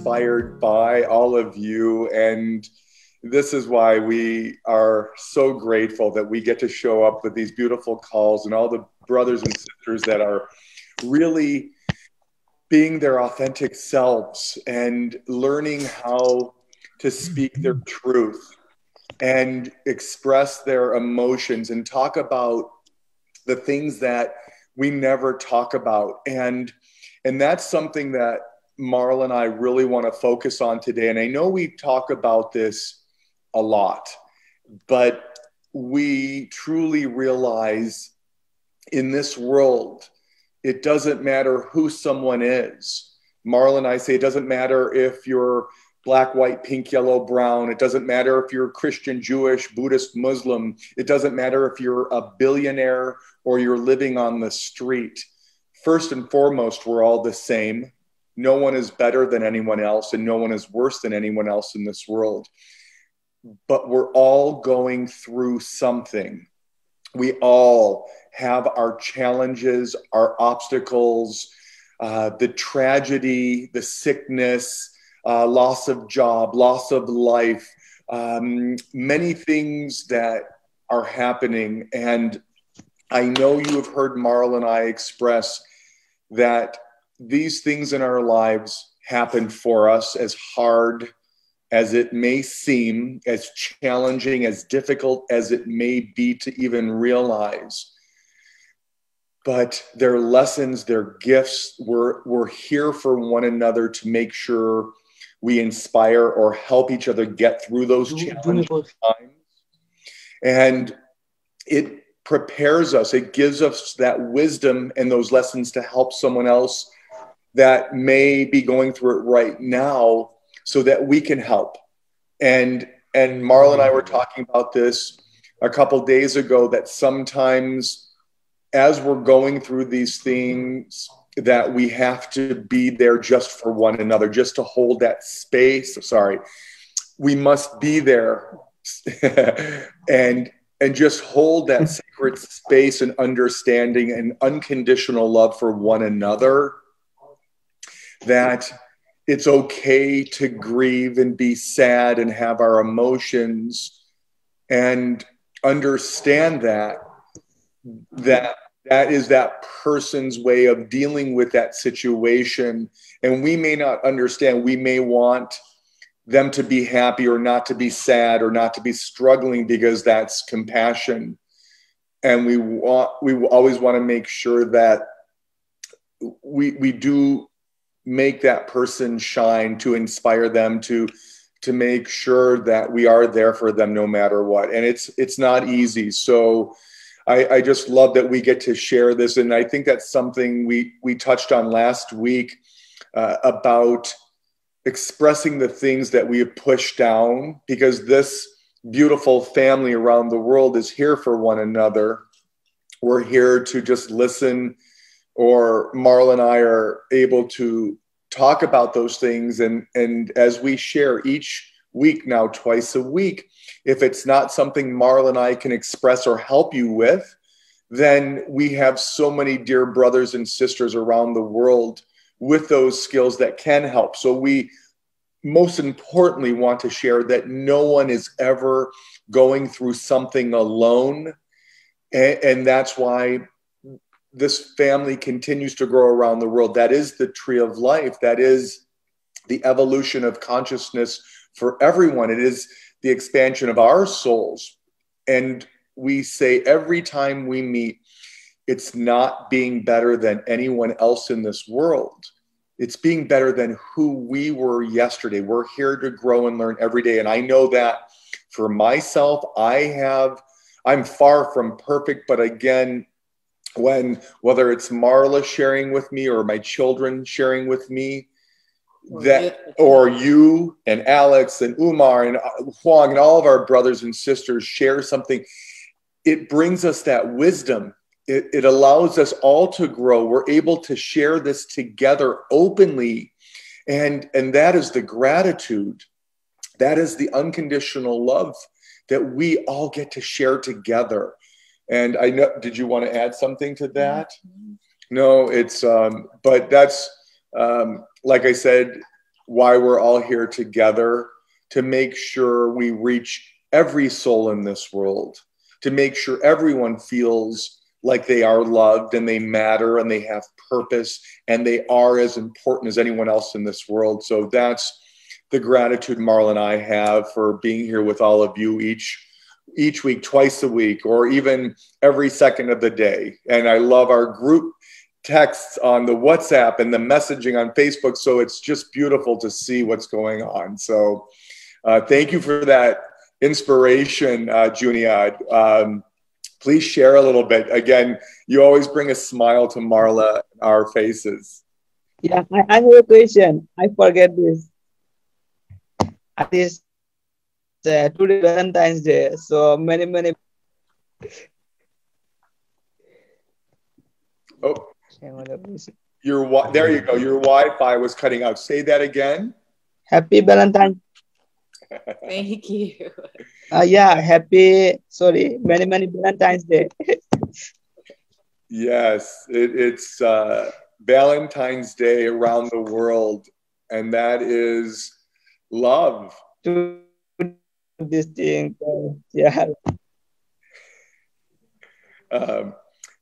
inspired by all of you, and this is why we are so grateful that we get to show up with these beautiful calls and all the brothers and sisters that are really being their authentic selves and learning how to speak their truth and express their emotions and talk about the things that we never talk about. And that's something that Marla and I really want to focus on today. And I know we talk about this a lot, but we truly realize in this world, it doesn't matter who someone is. Marla and I say it doesn't matter if you're black, white, pink, yellow, brown. It doesn't matter if you're Christian, Jewish, Buddhist, Muslim. It doesn't matter if you're a billionaire or you're living on the street. First and foremost, we're all the same. No one is better than anyone else, and no one is worse than anyone else in this world. But we're all going through something. We all have our challenges, our obstacles, the tragedy, the sickness, loss of job, loss of life, many things that are happening. And I know you have heard Marla and I express that these things in our lives happen for us, as hard as it may seem, as challenging, as difficult as it may be to even realize. But they're lessons, they're gifts. We're here for one another to make sure we inspire or help each other get through those challenging times. And it prepares us, it gives us that wisdom and those lessons to help someone else that may be going through it right now so that we can help. And Marla and I were talking about this a couple days ago, that sometimes as we're going through these things, that we have to be there just for one another, just to hold that space. Sorry, we must be there and just hold that sacred space and understanding and unconditional love for one another, that it's okay to grieve and be sad and have our emotions, and understand that is that person's way of dealing with that situation. And we may not understand. We may want them to be happy or not to be sad or not to be struggling, because that's compassion. And we always want to make sure that we do make that person shine, to inspire them, to make sure that we are there for them no matter what. And it's not easy. So I just love that we get to share this. And I think that's something we touched on last week, about expressing the things that we have pushed down, because this beautiful family around the world is here for one another. We're here to just listen, or Marla and I are able to talk about those things. And as we share each week now, twice a week, if it's not something Marla and I can express or help you with, then we have so many dear brothers and sisters around the world with those skills that can help. So we most importantly want to share that no one is ever going through something alone. And that's why this family continues to grow around the world. That is the tree of life. That is the evolution of consciousness for everyone. It is the expansion of our souls. And we say every time we meet, it's not being better than anyone else in this world. It's being better than who we were yesterday. We're here to grow and learn every day. And I know that for myself, I'm far from perfect, but again, whether it's Marla sharing with me or my children sharing with me, or you and Alex and Umar and Huang and all of our brothers and sisters share something, it brings us that wisdom. It allows us all to grow. We're able to share this together openly. And that is the gratitude. That is the unconditional love that we all get to share together. And I know, did you want to add something to that? No, but that's, like I said, why we're all here together, to make sure we reach every soul in this world, to make sure everyone feels like they are loved and they matter and they have purpose and they are as important as anyone else in this world. So that's the gratitude Marla and I have for being here with all of you each week, twice a week, or even every second of the day. And I love our group texts on the WhatsApp and the messaging on Facebook. So it's just beautiful to see what's going on. So thank you for that inspiration, Juniad. Please share a little bit. Again, you always bring a smile to Marla and our faces. Yeah, I have a question. I forget this. This today Valentine's Day. So many. Oh, there you go. Your Wi-Fi was cutting out. Say that again. Happy Valentine's. Thank you. Yeah, happy. Sorry, many Valentine's Day. Yes, it's Valentine's Day around the world, and that is love. To this thing, yeah.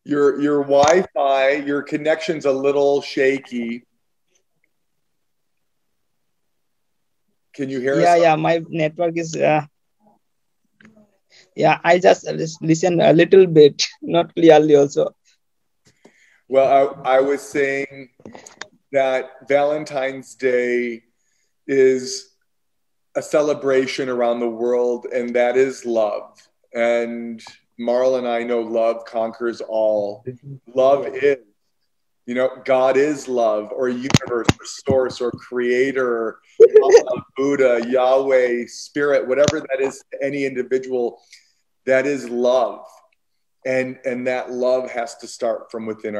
Your Wi-Fi, your connection's a little shaky. Can you hear us? Yeah, my network is. Yeah, I just listen a little bit, not clearly also. Well, I was saying that Valentine's Day is a celebration around the world, and that is love. And Marla and I know love conquers all. Love is, God is love, or universe, or source, or creator, Allah, Buddha, Yahweh, spirit, whatever that is to any individual, that is love. And that love has to start from within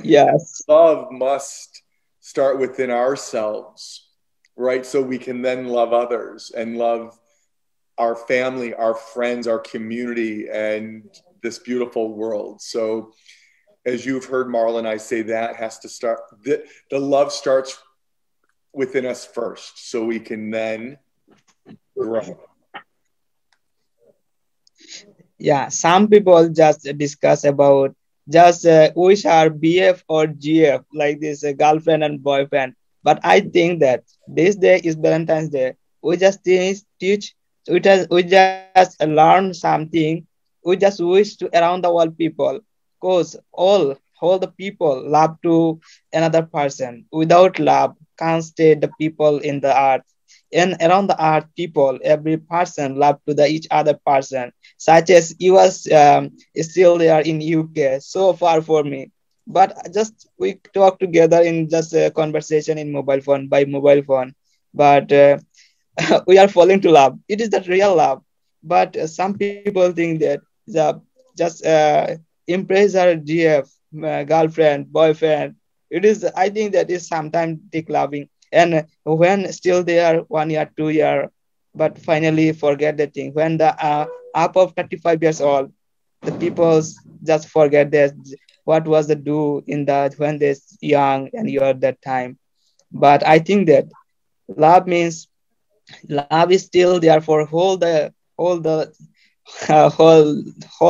Yes. Love must start within ourselves, right? So we can then love others and love our family, our friends, our community, and this beautiful world. So as you've heard Marla and I say, that has to start, the love starts within us first, so we can then grow. Yeah, some people just discuss about just which are BF or GF, like this girlfriend and boyfriend. But I think that this day is Valentine's Day. We just teach, we just learn something. We just wish to around the world people, cause all the people love to another person. Without love, can't stay the people in the earth. And around the earth, people, every person love to the each other person, such as US is still there in UK, so far for me. But just we talk together in just a conversation in mobile phone by mobile phone. But we are falling to love. It is the real love. But some people think that the just impress our GF, girlfriend, boyfriend. It is. I think that is sometimes take loving. And when still they are 1 year, 2 year, but finally forget the thing. When the up of 35 years old, the people just forget that what was the do in that when they're young and you're that time. But I think that love means love is still there for whole the whole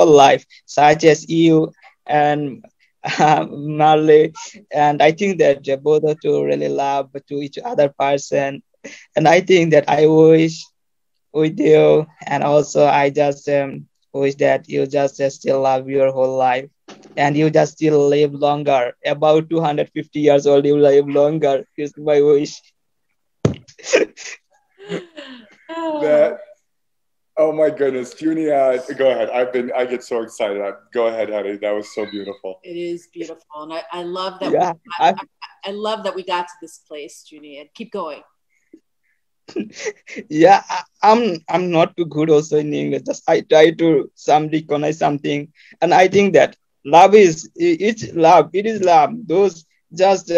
life, such as you and Marley. And I think that both of you really love to each other person. And I think that I wish with you, and also I just wish that you just still love your whole life, and you just still live longer, about 250 years old. You live longer is my wish. That, oh my goodness, Junia, go ahead. I get so excited. Go ahead, honey. That was so beautiful. It is beautiful, and I love that. Yeah, I love that we got to this place, Junia. Keep going. Yeah, I'm not too good also in English. Just I try to some recognize something, and I think that love is it's love. It is love. Those just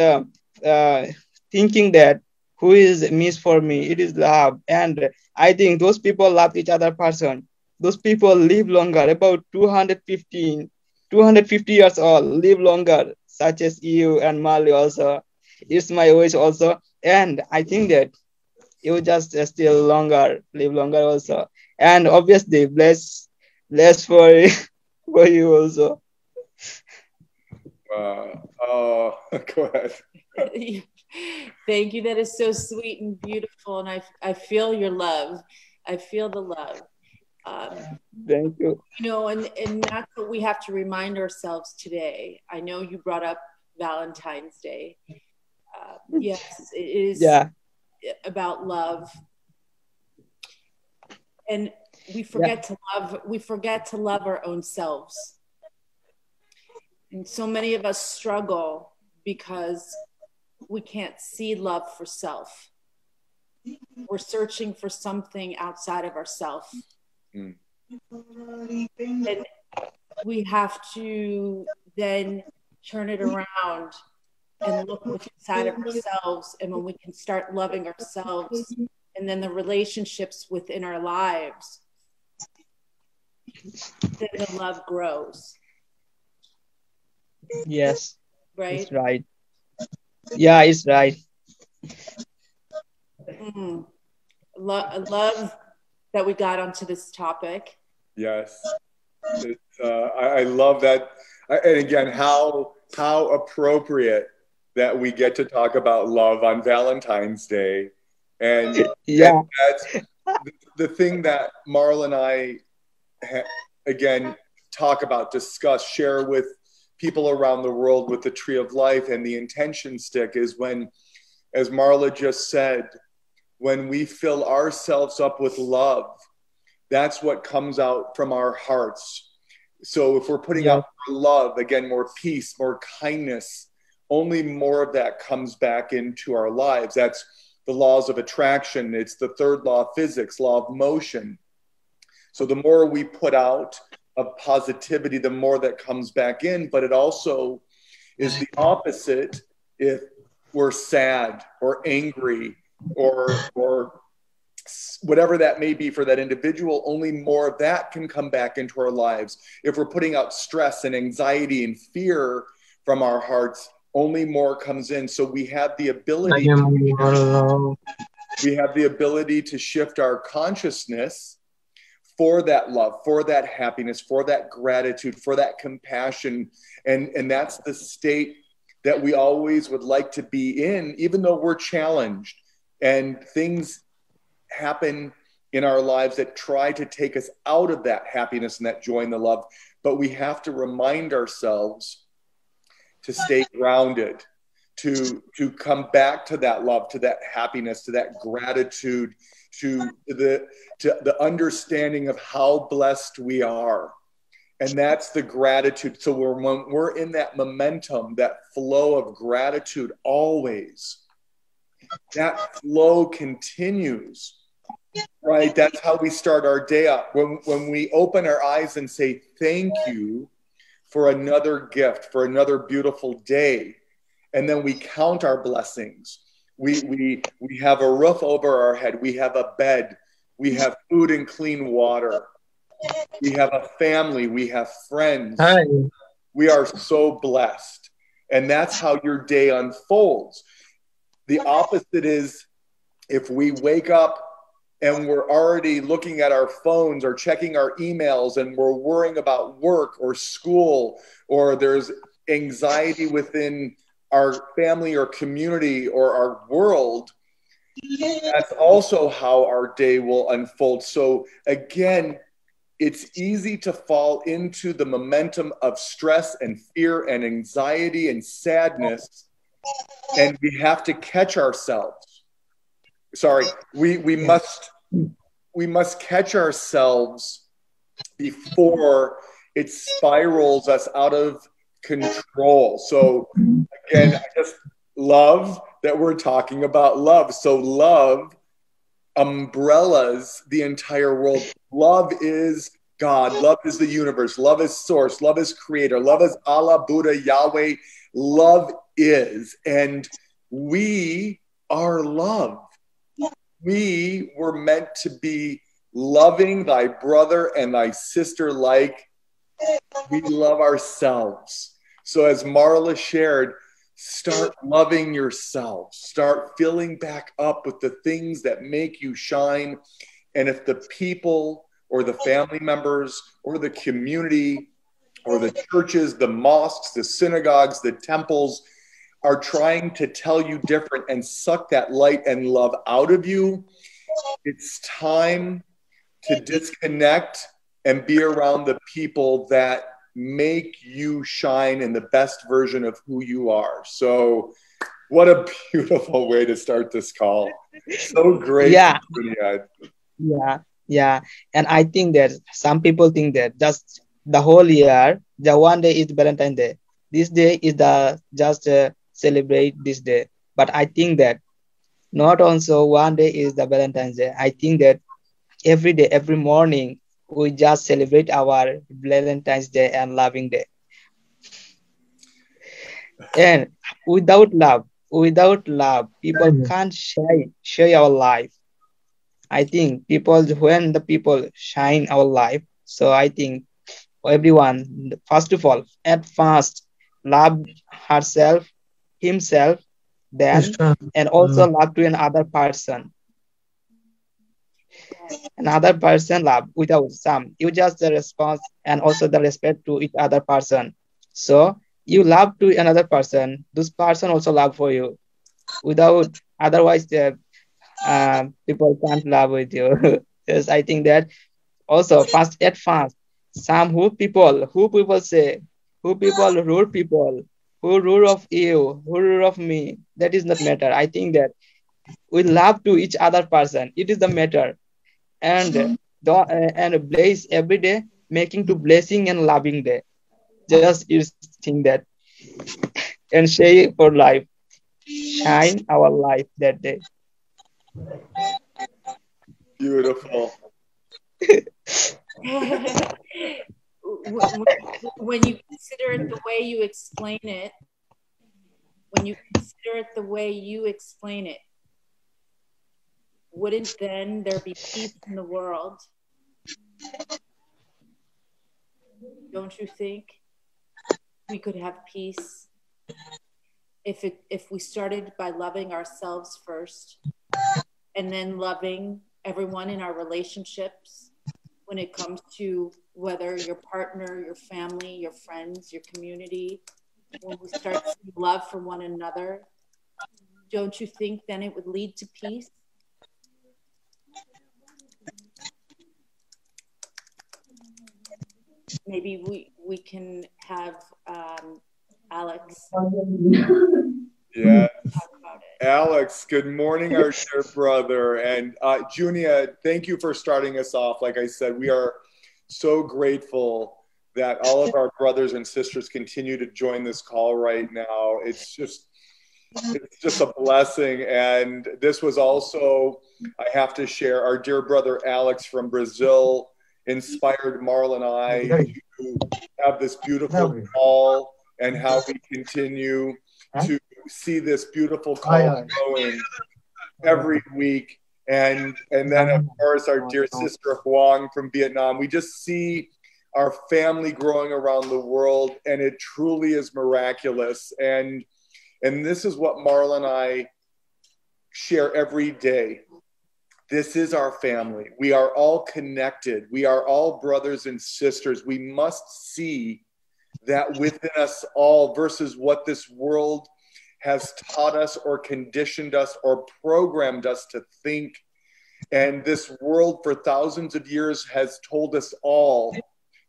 thinking that who is miss for me. It is love, and I think those people love each other person. Those people live longer, about 250 years old, live longer, such as you and Mali also. It's my wish also. And I think that you just still longer, live longer also. And obviously, bless for for you also. Oh, go ahead. Thank you. That is so sweet and beautiful. And I feel your love. I feel the love. Thank you. You know, and that's what we have to remind ourselves today. I know you brought up Valentine's Day. Yes, it is Yeah. about love. And we forget to love our own selves. And so many of us struggle because we can't see love for self. We're searching for something outside of ourselves. And we have to then turn it around and look inside of ourselves. And when we can start loving ourselves, and then the relationships within our lives, then the love grows. Yes. Right? It's right. Yeah, it's right. Love that we got onto this topic. Yes. I love that. And again, how appropriate that we get to talk about love on Valentine's Day. And, Yeah. and that's the thing that Marla and I, again, talk about, discuss, share with people around the world with the Tree of Life and the intention stick is when, as Marla just said, when we fill ourselves up with love, that's what comes out from our hearts. So if we're putting out more love, again, more peace, more kindness, only more of that comes back into our lives. That's the laws of attraction. It's the third law of physics, law of motion. So the more we put out of positivity, the more that comes back in. But it also is the opposite if we're sad or angry or whatever that may be for that individual, only more of that can come back into our lives. If we're putting out stress and anxiety and fear from our hearts, only more comes in. So we have the ability to shift our consciousness for that love, for that happiness, for that gratitude, for that compassion. And that's the state that we always would like to be in, even though we're challenged and things happen in our lives that try to take us out of that happiness and that joy and the love. But we have to remind ourselves to stay grounded, to come back to that love, to that happiness, to that gratitude, to the understanding of how blessed we are. And that's the gratitude. So when we're in that momentum, that flow of gratitude always, that flow continues, right? That's how we start our day up. When we open our eyes and say, thank you for another gift, for another beautiful day. And then we count our blessings. We have a roof over our head. We have a bed. We have food and clean water. We have a family. We have friends. Hi. We are so blessed. And that's how your day unfolds. The opposite is if we wake up and we're already looking at our phones or checking our emails and we're worrying about work or school, or there's anxiety within our family or community or our world, that's also how our day will unfold. So again, it's easy to fall into the momentum of stress and fear and anxiety and sadness, and we have to catch ourselves. Sorry, we must catch ourselves before it spirals us out of control. So again, I just love that we're talking about love. So love umbrellas the entire world. Love is God. Love is the universe. Love is source. Love is creator. Love is Allah, Buddha, Yahweh. Love is. And we are love. We were meant to be loving thy brother and thy sister like we love ourselves. So as Marla shared, Start loving yourself. Start filling back up with the things that make you shine. And if the people or the family members or the community or the churches, the mosques, the synagogues, the temples are trying to tell you different and suck that light and love out of you, it's time to disconnect and be around the people that make you shine in the best version of who you are. So what a beautiful way to start this call. So great. Yeah. Yeah. And I think that some people think that just the whole year, the one day is Valentine's Day. This day is the just celebrate this day. But I think that not also one day is the Valentine's Day. I think that every day, every morning, we just celebrate our Valentine's Day and loving day. And without love, people can't share our life. I think when the people shine our life, so I think everyone, first of all, at first, love herself, himself, then, and also love to another person. Another person love without some. You just the response and also the respect to each other person. So you love to another person, this person also love for you. Without otherwise, people can't love with you. Yes, I think that also at first, some who people say, who people rude people, who rude of you, who rude of me. That is not matter. I think that we love to each other person. It is the matter, and and bless every day, making to blessing and loving day. Just you think that and share for life, shine our life that day. Beautiful. When you consider it the way you explain it, wouldn't then there be peace in the world? Don't you think we could have peace if we started by loving ourselves first and then loving everyone in our relationships when it comes to whether your partner, your family, your friends, your community, when we start seeing love for one another, don't you think then it would lead to peace? Maybe we can have Alex. Yeah. Alex, good morning, our dear brother. And Junia, thank you for starting us off. Like I said, we are so grateful that all of our brothers and sisters continue to join this call right now. It's just a blessing. And this was also, I have to share, our dear brother Alex from Brazil inspired Marla and I to have this beautiful call, and how we continue to see this beautiful call going every week. And then of course our dear sister Huang from Vietnam. We just see our family growing around the world, and it truly is miraculous. And this is what Marla and I share every day. This is our family. We are all connected. We are all brothers and sisters. We must see that within us all versus what this world has taught us or conditioned us or programmed us to think. And this world for thousands of years has told us all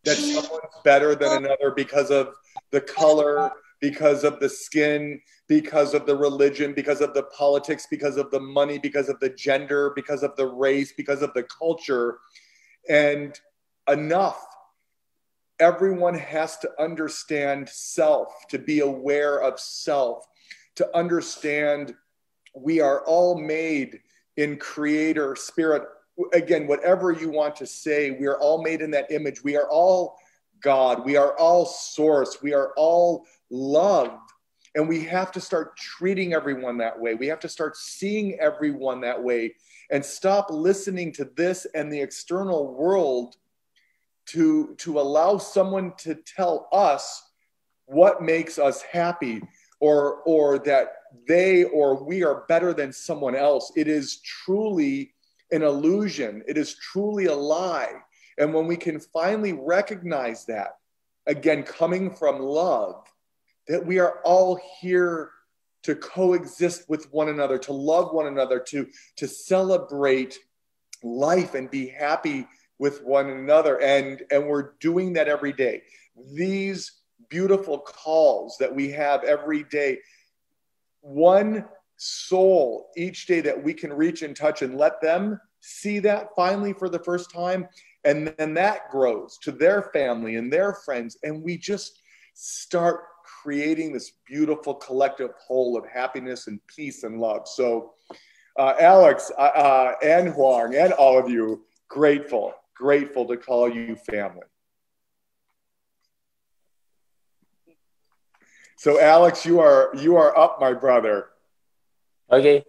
that someone's better than another because of the color, because of the skin, because of the religion, because of the politics, because of the money, because of the gender, because of the race, because of the culture. And enough. Everyone has to understand self, to be aware of self, to understand we are all made in creator spirit. Again, whatever you want to say, we are all made in that image. We are all God. We are all source. We are all love. And we have to start treating everyone that way. We have to start seeing everyone that way and stop listening to this and the external world to allow someone to tell us what makes us happy. or that they or we are better than someone else. It is truly an illusion. It is truly a lie. And when we can finally recognize that, again, coming from love, that we are all here to coexist with one another, to love one another, to celebrate life and be happy with one another. And we're doing that every day. These beautiful calls that we have every day, one soul each day that we can reach and touch and let them see that finally for the first time. And then that grows to their family and their friends. And we just start creating this beautiful collective whole of happiness and peace and love. So Alex and Huang and all of you, grateful to call you family. So Alex, you are up, my brother. Okay.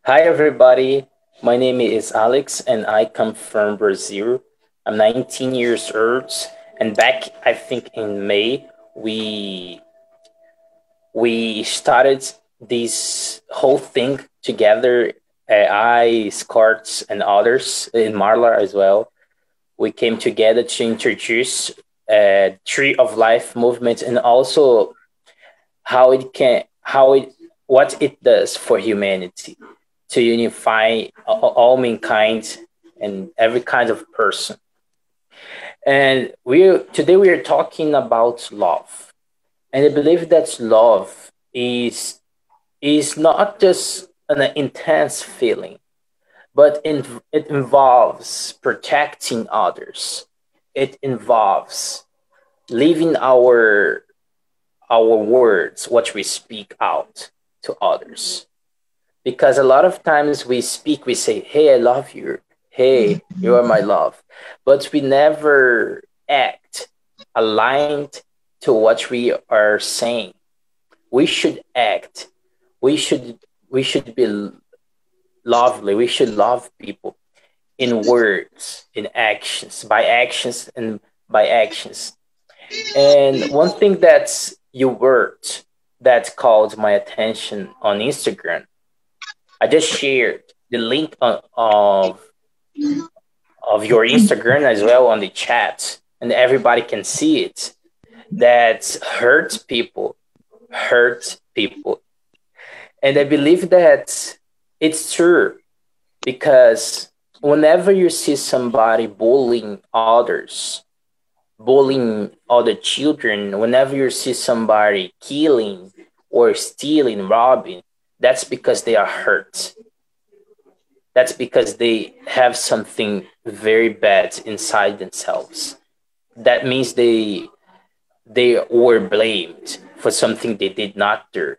Hi, everybody. My name is Alex, and I come from Brazil. I'm 19 years old, and back, I think in May, we started this whole thing together. I, Scarts, and others in Marla as well. We came together to introduce Tree of Life movement, and also what it does for humanity to unify all mankind and every kind of person. And today we are talking about love, and I believe that love is not just an intense feeling, but it involves protecting others. It involves living our words, what we speak out to others. Because a lot of times we speak, we say, hey, I love you. Hey, you are my love. But we never act aligned to what we are saying. We should act. We should be lovely. We should love people in words, in actions, by actions and by actions. And one thing that you wrote that called my attention on Instagram, I just shared the link of your Instagram as well on the chat, and everybody can see it. That hurt people, and I believe that it's true because whenever you see somebody bullying other children, whenever you see somebody killing or stealing, robbing, that's because they are hurt. That's because they have something very bad inside themselves. That means they were blamed for something they did not do.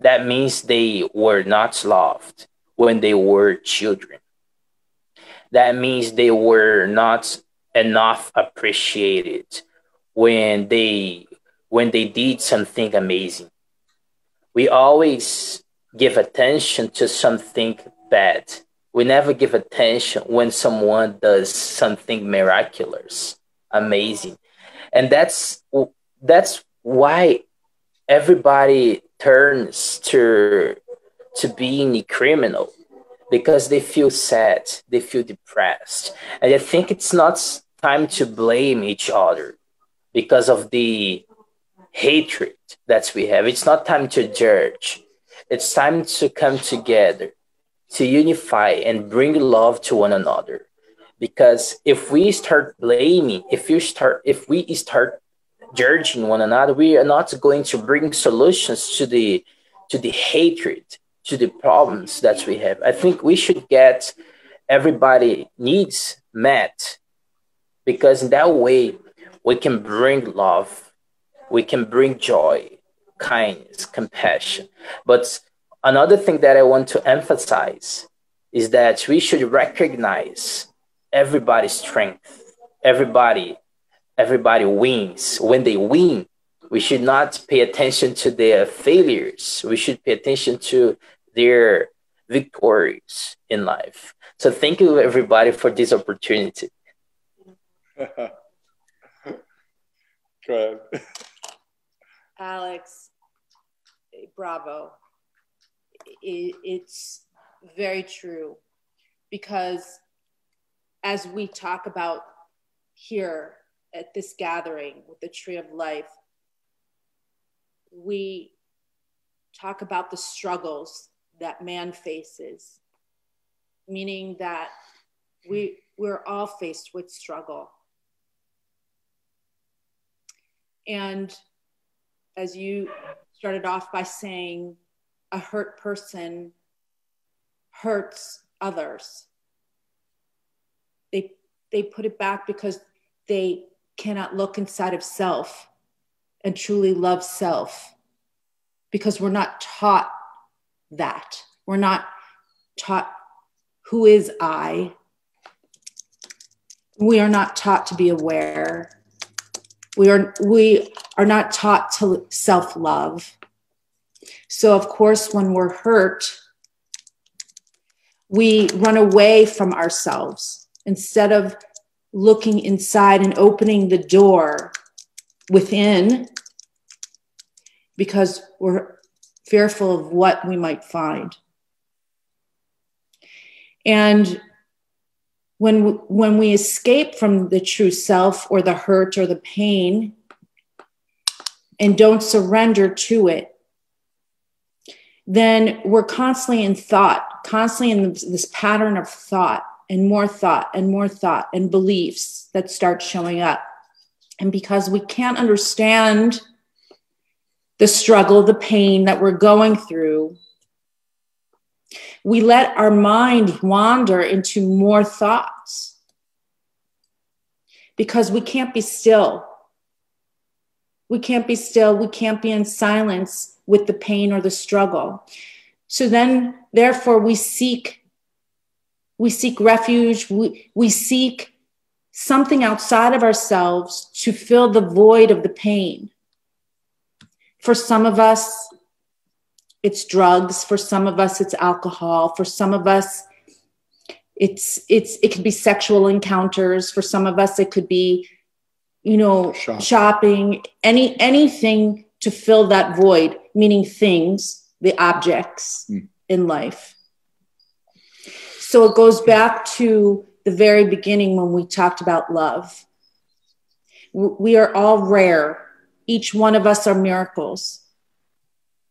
That means they were not loved when they were children. That means they were not enough appreciated when they did something amazing. We always give attention to something bad. We never give attention when someone does something miraculous, amazing. And that's why everybody turns to being a criminal, because they feel sad, they feel depressed. And I think it's not time to blame each other because of the hatred that we have. It's not time to judge. It's time to come together, to unify and bring love to one another. Because if we start blaming, if we start judging one another, we are not going to bring solutions to the hatred, to the problems that we have. I think we should get everybody needs met, because in that way we can bring love, we can bring joy, kindness, compassion. But another thing that I want to emphasize is that we should recognize everybody's strength. Everybody wins. When they win, we should not pay attention to their failures. We should pay attention to their victories in life. So thank you everybody for this opportunity. Good. Alex, bravo. It's very true, because as we talk about here at this gathering with the Tree of Life, we talk about the struggles that man faces, meaning that we're all faced with struggle. And as you started off by saying, a hurt person hurts others. They put it back because they cannot look inside of self and truly love self, because we're not taught that. We're not taught who is I. We are not taught to be aware. We are not taught to self-love. So of course, when we're hurt, we run away from ourselves instead of looking inside and opening the door within, because we're fearful of what we might find. And when we escape from the true self or the hurt or the pain and don't surrender to it, then we're constantly in thought, constantly in this pattern of thought and more thought and more thought and beliefs that start showing up. And because we can't understand the struggle, the pain that we're going through, we let our mind wander into more thoughts, because we can't be still. We can't be still. We can't be in silence with the pain or the struggle. So then, therefore, we seek refuge. We seek something outside of ourselves to fill the void of the pain. For some of us, it's drugs. For some of us, it's alcohol. For some of us, it could be sexual encounters. For some of us, it could be, shopping, anything to fill that void, meaning things, the objects in life. So it goes back to the very beginning when we talked about love. We are all rare. Each one of us are miracles.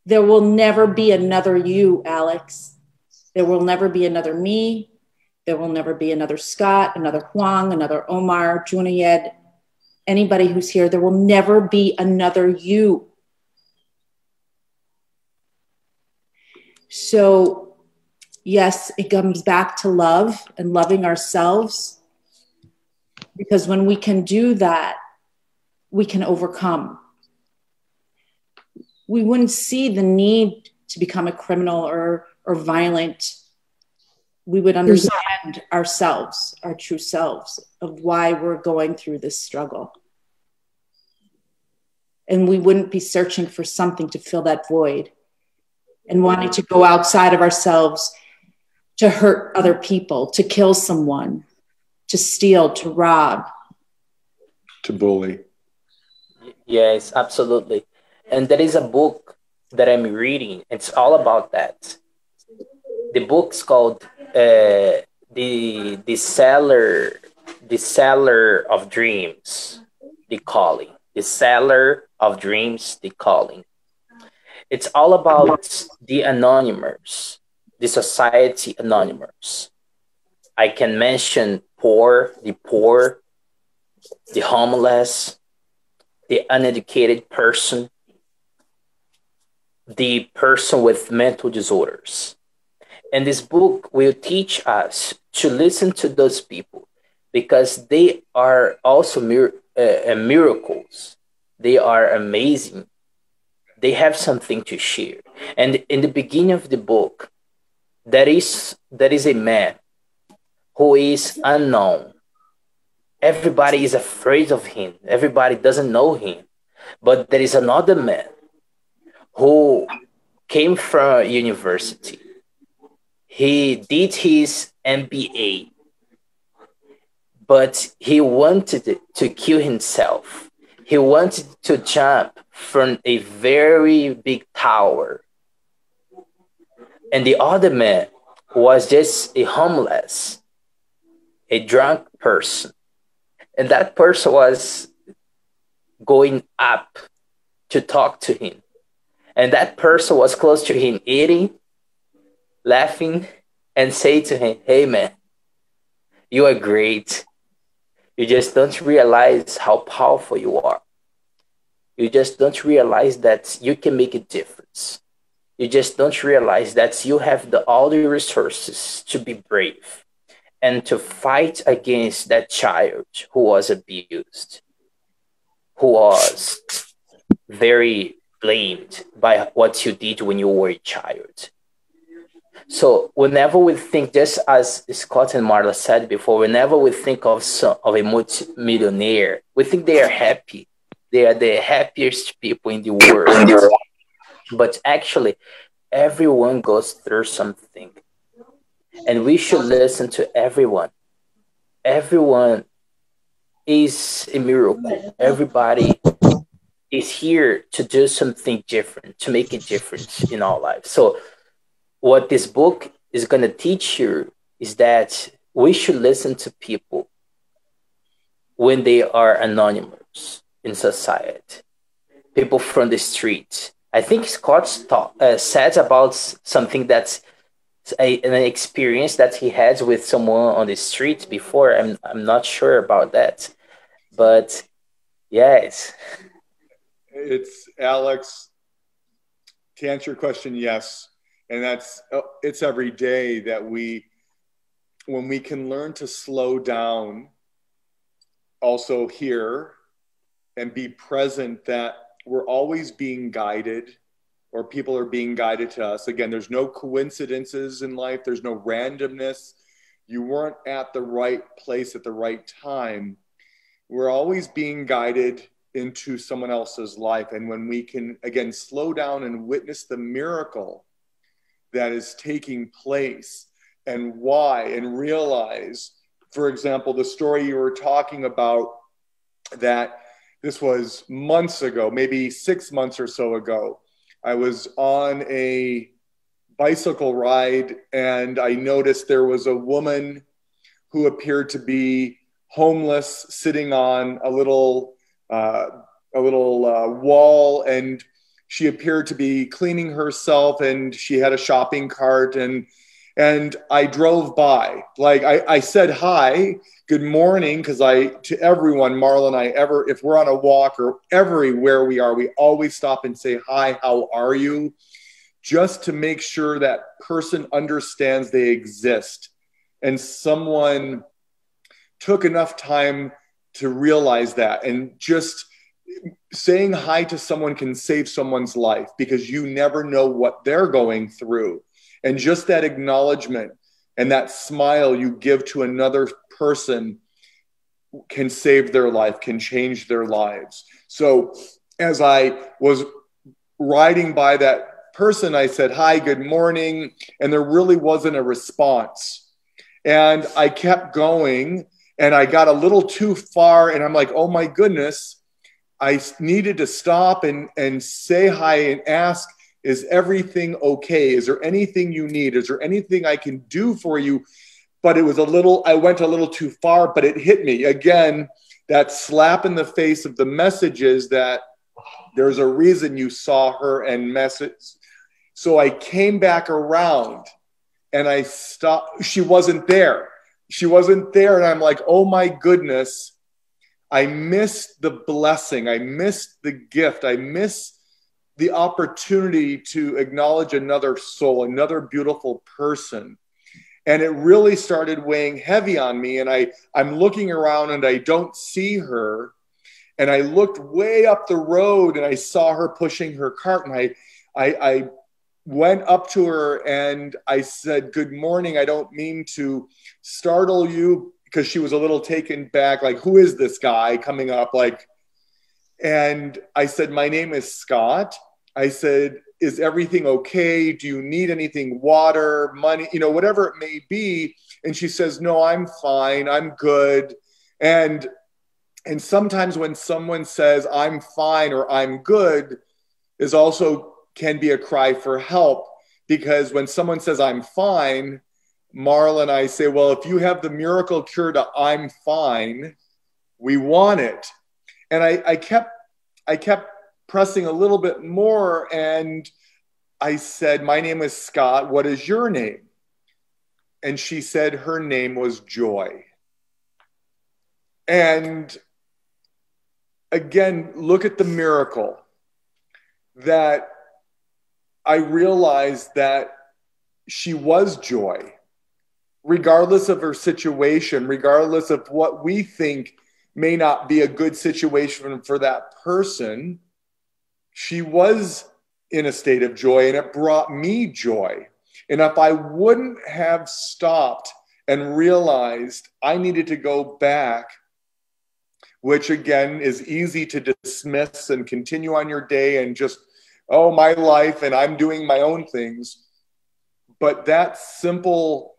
There will never be another you, Alex. There will never be another me. There will never be another Scott, another Huang, another Omar, Junayed, anybody who's here. There will never be another you. So, yes, it comes back to love and loving ourselves, because when we can do that, we can overcome. We wouldn't see the need to become a criminal or violent. We would understand ourselves, our true selves, of why we're going through this struggle. And we wouldn't be searching for something to fill that void and wanting to go outside of ourselves to hurt other people, to kill someone, to steal, to rob, to bully. Yes, absolutely. And there is a book that I'm reading. It's all about that. The book's called the Seller of Dreams, The Calling. The Seller of Dreams, The Calling. It's all about the anonymous, the society anonymous. I can mention the poor, the homeless, the uneducated person, the person with mental disorders. And this book will teach us to listen to those people, because they are also miracles. They are amazing. They have something to share. And in the beginning of the book, there is a man who is unknown. Everybody is afraid of him. Everybody doesn't know him. But there is another man who came from university. He did his MBA, but he wanted to kill himself. He wanted to jump from a very big tower, and the other man was just a homeless, a drunk person, and that person was going up to talk to him, and that person was close to him, eating, laughing, and say to him, "Hey man, you are great. You just don't realize how powerful you are. You just don't realize that you can make a difference. You just don't realize that you have all the resources to be brave and to fight against that child who was abused, who was very blamed by what you did when you were a child." So whenever we think, just as Scott and Marla said before, whenever we think of a multi-millionaire, we think they are happy. They are the happiest people in the world. But actually, everyone goes through something. And we should listen to everyone. Everyone is a miracle. Everybody is here to do something different, to make a difference in our lives. So what this book is going to teach you is that we should listen to people when they are anonymous in society, people from the street. I think Scott said about something that's an experience that he had with someone on the street before. I'm not sure about that, but yes. It's Alex. To answer your question, yes, and it's every day that when we can learn to slow down, also hear and be present, that we're always being guided, or people are being guided to us. Again, there's no coincidences in life. There's no randomness. You weren't at the right place at the right time. We're always being guided into someone else's life. And when we can, again, slow down and witness the miracle that is taking place and why, and realize, for example, the story you were talking about, that this was months ago, maybe 6 months or so ago. I was on a bicycle ride and I noticed there was a woman who appeared to be homeless, sitting on a little wall, and she appeared to be cleaning herself, and she had a shopping cart, and I drove by. Like I said hi, good morning, because to everyone, Marla and I, if we're on a walk or everywhere we are, we always stop and say hi, how are you? Just to make sure that person understands they exist. And someone took enough time to realize that, and just saying hi to someone can save someone's life, because you never know what they're going through. And just that acknowledgement and that smile you give to another person can save their life, can change their lives. So as I was riding by that person, I said, hi, good morning. And there really wasn't a response. And I kept going, and I got a little too far, and I'm like, oh my goodness, I needed to stop and say hi and ask, is everything okay? Is there anything you need? Is there anything I can do for you? But I went a little too far, but it hit me. Again, that slap in the face of the messages that there's a reason you saw her and message. So I came back around and I stopped. She wasn't there. And I'm like, oh my goodness, I missed the blessing. I missed the gift. I missed the opportunity to acknowledge another soul, another beautiful person. And it really started weighing heavy on me. And I'm looking around and I don't see her. And I looked way up the road and I saw her pushing her cart. And I went up to her and I said, good morning. I don't mean to startle you, because she was a little taken back, like, who is this guy coming up? And I said, my name is Scott. I said, is everything okay? Do you need anything, water, money, whatever it may be? And she says, no, I'm fine. I'm good. And And sometimes when someone says I'm fine or I'm good is also can be a cry for help, because when someone says I'm fine, Marla and I say, well, if you have the miracle cure to I'm fine, we want it. And I kept pressing a little bit more, and I said, my name is Scott. What is your name? And she said her name was Joy. And again, look at the miracle that I realized that she was Joy, regardless of her situation, regardless of what we think may not be a good situation for that person. She was in a state of joy, and it brought me joy. And if I wouldn't have stopped and realized I needed to go back, which again is easy to dismiss and continue on your day and just, oh, my life and I'm doing my own things. But that simple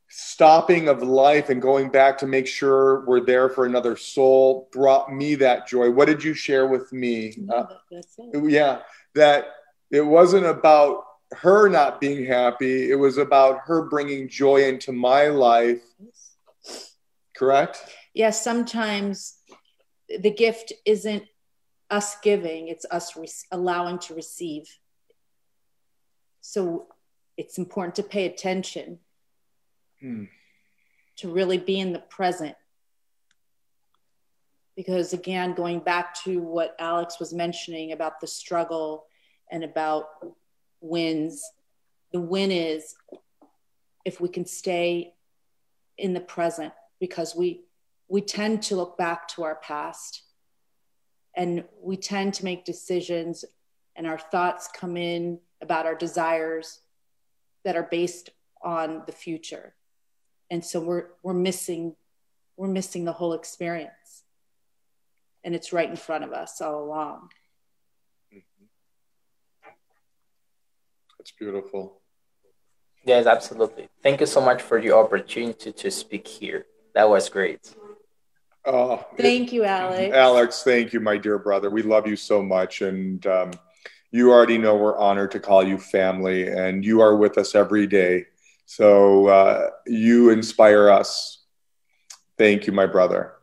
stopping of life and going back to make sure we're there for another soul brought me that joy. What did you share with me? That's it. Yeah, that it wasn't about her not being happy. It was about her bringing joy into my life. Correct? Yes, sometimes the gift isn't us giving, it's us allowing to receive. So it's important to pay attention, to really be in the present. Because again, going back to what Alex was mentioning about the struggle and about wins, the win is if we can stay in the present, because we tend to look back to our past, and we tend to make decisions, and our thoughts come in about our desires that are based on the future. And so we're missing the whole experience. And it's right in front of us all along. That's beautiful. Yes, absolutely. Thank you so much for the opportunity to speak here. That was great. Thank you, Alex. Alex, thank you, my dear brother. We love you so much. And you already know we're honored to call you family, and you are with us every day. So you inspire us. Thank you, my brother.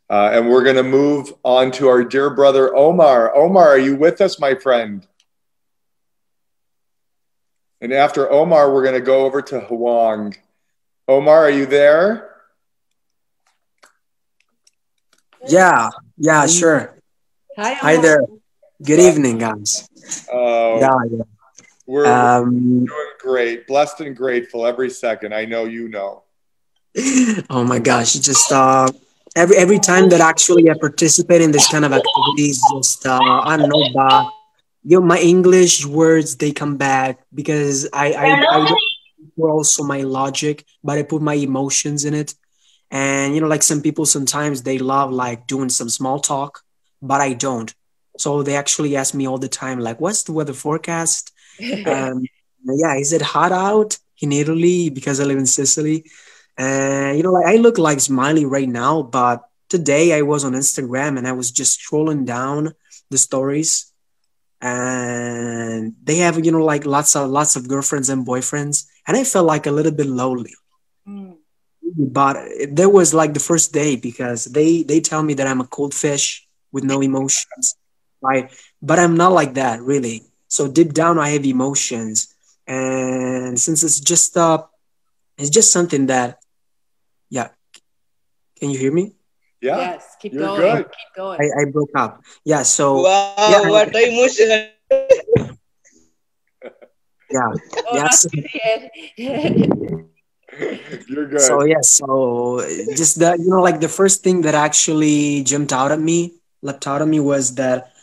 And we're going to move on to our dear brother, Omar. Omar, are you with us, my friend? And after Omar, we're going to go over to Huang. Omar, are you there? Yeah, sure. Hi there. Good evening, guys. Yeah. We're doing great. Blessed and grateful every second. I know you know. Oh my gosh, just every time that actually I participate in this kind of activities, just I don't know, but my English words they come back because I don't put also my logic, but I put my emotions in it. And like some people sometimes they love like doing some small talk, but I don't. So they actually ask me all the time, like, what's the weather forecast? Yeah, is it hot out in Italy because I live in Sicily? And like I look like smiling right now, but today I was on Instagram and I was just scrolling down the stories, and they have like lots of girlfriends and boyfriends, and I felt like a little bit lonely. But there was like the first day because they tell me that I'm a cold fish with no emotions, right? But I'm not like that really. So deep down I have emotions, and since it's just something that, yeah. Can you hear me? Yeah. Yes, keep You're going. good. Keep going. I broke up. Yeah. So Wow, what emotion. yeah. Oh, Yeah. not So, You're good. so yeah. So just the like the first thing that actually leapt out at me was that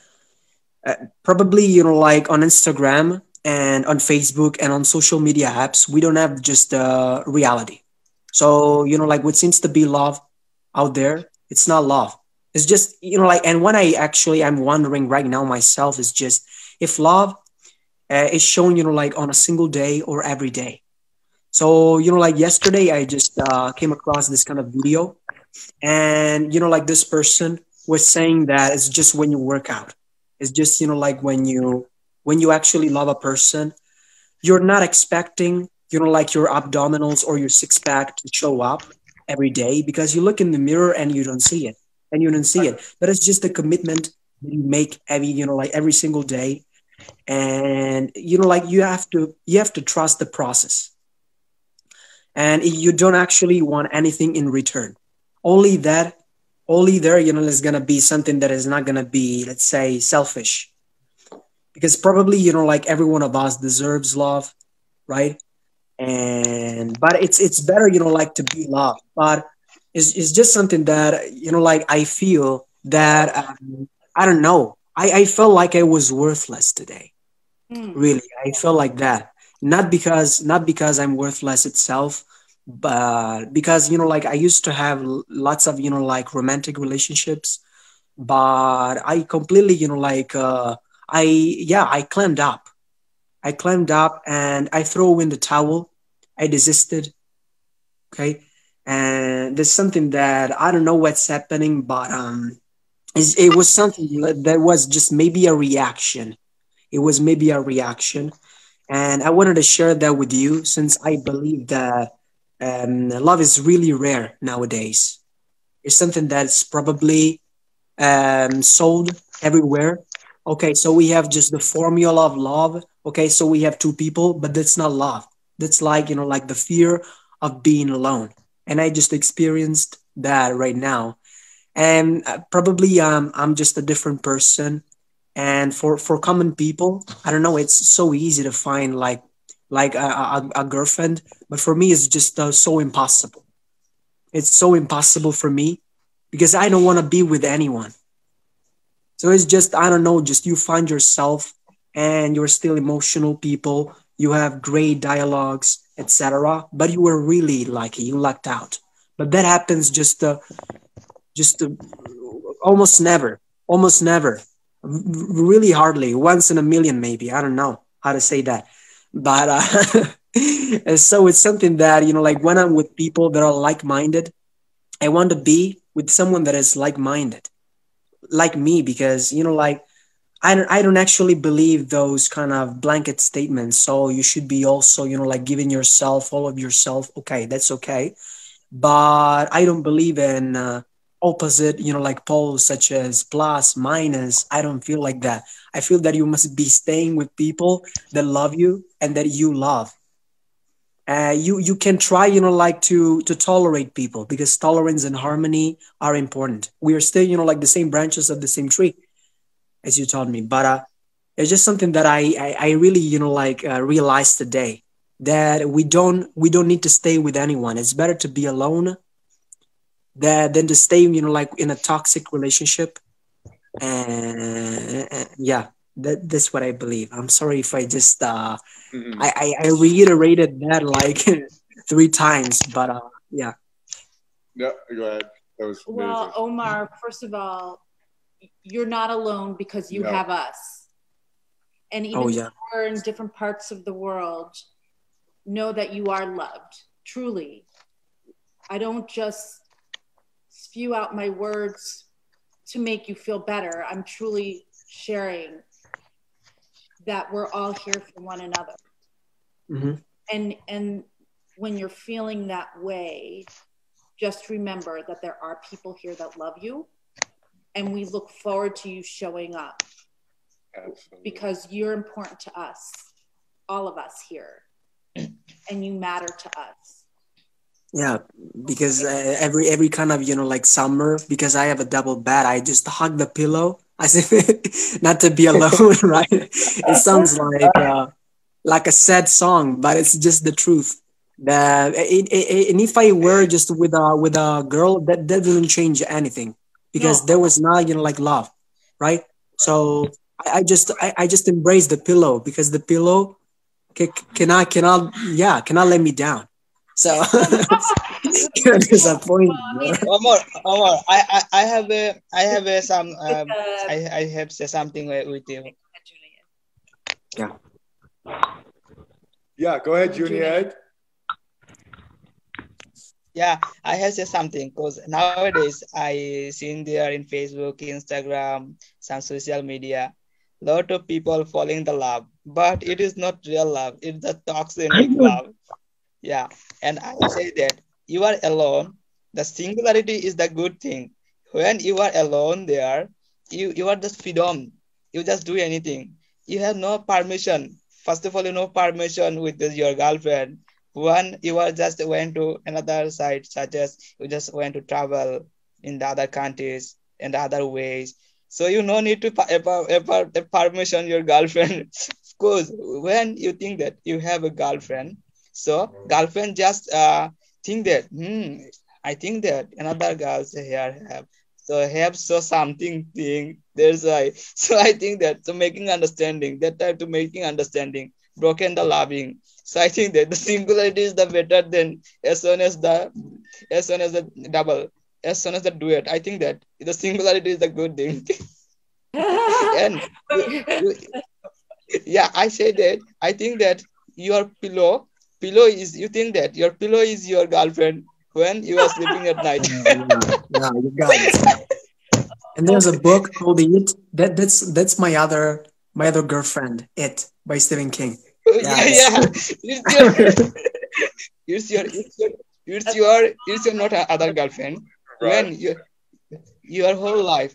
probably like on Instagram and on Facebook and on social media apps we don't have just reality. So like what seems to be love out there, it's not love. It's just like, and when I'm wondering right now myself is just if love is shown like on a single day or every day. So like yesterday I just came across this kind of video And like this person was saying that it's just when you work out. It's just like when you actually love a person, you're not expecting like your abdominals or your six pack to show up every day, because you look in the mirror and you don't see it, but it's just a commitment that you make every like every single day. And like you have to trust the process, and you don't actually want anything in return. Only that, only there is going to be something that is not going to be, let's say, selfish, because probably like every one of us deserves love, right? And but it's better like to be loved, but it's just something that like I feel that I don't know, I felt like I was worthless today. Mm. Really, I felt like that. Not because I'm worthless itself, but because like I used to have lots of like romantic relationships, but I completely like I climbed up. I climbed up and I throw in the towel. I desisted. Okay, and there's something that I don't know what's happening, but it was something that was just maybe a reaction. It was maybe a reaction, and I wanted to share that with you, since I believe that love is really rare nowadays. It's something that's probably sold everywhere. Okay, so we have just the formula of love. Okay, so we have two people, but that's not love. That's like like the fear of being alone, and I just experienced that right now. And probably I'm just a different person. And for common people, I don't know, it's so easy to find like a girlfriend, but for me it's just so impossible. It's so impossible for me, because I don't want to be with anyone. So it's just, I don't know, just you find yourself and you're still emotional people, you have great dialogues, etc., but you were really lucky, you lucked out. But that happens just almost never, almost never, really hardly, once in a million maybe. I don't know how to say that, but and so it's something that like when I'm with people that are like-minded, I want to be with someone that is like-minded, like me, because like I don't actually believe those kind of blanket statements. So you should be also like giving yourself all of yourself. Okay, that's okay, but I don't believe in opposite, like poles such as plus, minus. I don't feel like that. I feel that you must be staying with people that love you and that you love. You can try, like to tolerate people, because tolerance and harmony are important. We are still, like the same branches of the same tree, as you told me. But it's just something that I really, like realized today, that we don't need to stay with anyone. It's better to be alone than to stay, like in a toxic relationship. And yeah, that's what I believe. I'm sorry if I just Mhm. I reiterated that like three times, but yeah. No, go ahead. That was Well, amazing. Omar, first of all, you're not alone because you No. have us. And Oh even though yeah. we're in different parts of the world, know that you are loved, truly. I don't just spew out my words to make you feel better. I'm truly sharing that we're all here for one another. Hmm. And when you're feeling that way, just remember that there are people here that love you, and we look forward to you showing up Absolutely. because you're important to us, all of us here, and you matter to us. Yeah, because every kind of like summer, because I have a double bed, I just hug the pillow. I say not to be alone, right? It sounds like a sad song, but it's just the truth. And if I were just with a girl, that wouldn't change anything, because No, there was not like love, right? So I just embrace the pillow, because the pillow cannot let me down. So there's a point well, I mean, there. Omar, I have some with the I have say something with you. Julian. Yeah. Yeah, go ahead, Julian. Junior. Yeah, I have said something because nowadays I seen there in Facebook, Instagram, some social media, lot of people falling the love, but it is not real love. It's a toxic love. Yeah, and I say that you are alone. The singularity is the good thing. When you are alone there, you are just freedom. You just do anything. You have no permission. First of all, you know permission with your girlfriend. When you are just went to another side, such as you just went to travel in the other countries and the other ways. So you no need to permission your girlfriend. Of course, when you think that you have a girlfriend, so girlfriend just think that, I think that another girls here have so something thing. There's why. So I think that so making understanding that type to making understanding broken the loving. So I think that the singularity is the better than as soon as the double, as soon as the duet. I think that the singularity is the good thing. And you, yeah, I say that I think that your pillow is you think that your pillow is your girlfriend when you are sleeping at night. Yeah, you got it. And there's a book called It. That's my other girlfriend. It by Stephen King. Yeah, Yeah, it's yeah, it's your it's your it's your not a other girlfriend Right. when your whole life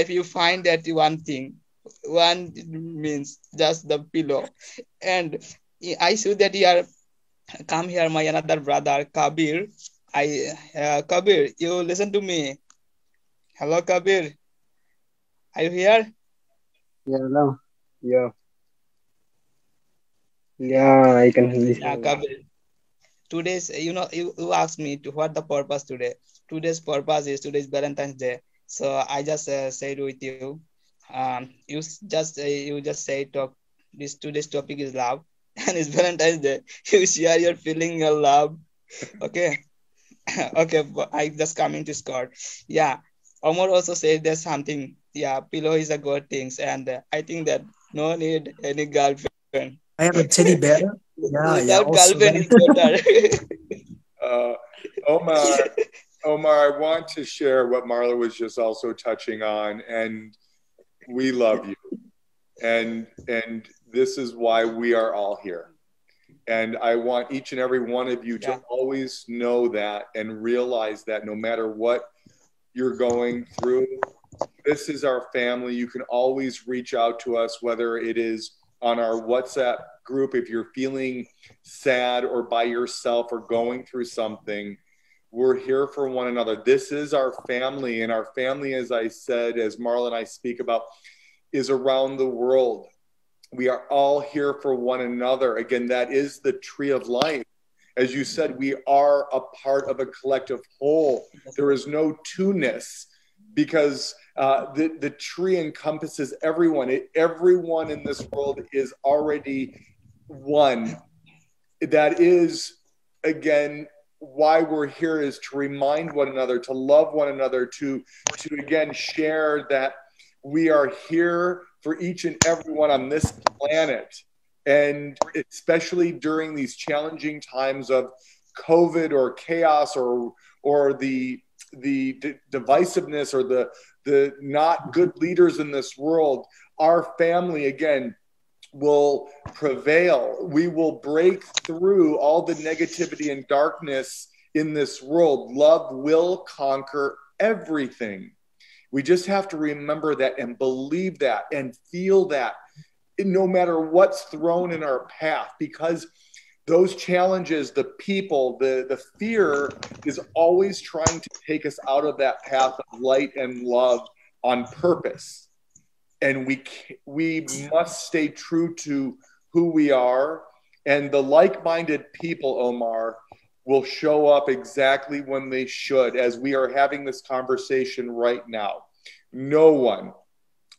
you find that one thing, one means just the pillow. And I see that you are come here, my another brother Kabir. Kabir, you listen to me. Hello, Kabir. Are you here? Yeah, hello. Yeah, yeah, I can Yeah, listen. Kabir. Today's, you asked me to what the purpose today. Today's Valentine's Day. So I just said with you. You just say talk. This today's topic is love, and it's Valentine's Day. You share your feeling, your love. Okay. Okay, but I just coming to Scott. Yeah, Omar also said there's something. Yeah, pillow is a good things, and I think that no need any girlfriend. I have a teddy bear. Yeah, Without yeah. Also, girlfriend is better. Uh, Omar, Omar, I want to share what Marla was just also touching on, and we love you, and this is why we are all here. And I want each and every one of you to Yeah, always know that and realize that no matter what you're going through, this is our family. You can always reach out to us, whether it is on our WhatsApp group if you're feeling sad or by yourself or going through something. We're here for one another. This is our family, and our family, as I said, as Marla and I speak about, is around the world. We are all here for one another. Again, that is the tree of life. As you said, we are a part of a collective whole. There is no two-ness because the tree encompasses everyone. Everyone in this world is already one. That is, again, why we're here, is to remind one another, to love one another, to again share that we are here for each and everyone on this planet. And especially during these challenging times of COVID or chaos or the divisiveness or the not good leaders in this world, our family again will prevail. We will break through all the negativity and darkness in this world. Love will conquer everything. We just have to remember that and believe that and feel that no matter what's thrown in our path, because those challenges, the people, the fear is always trying to take us out of that path of light and love on purpose. And we must stay true to who we are. And the like-minded people, Omar, will show up exactly when they should, as we are having this conversation right now. No one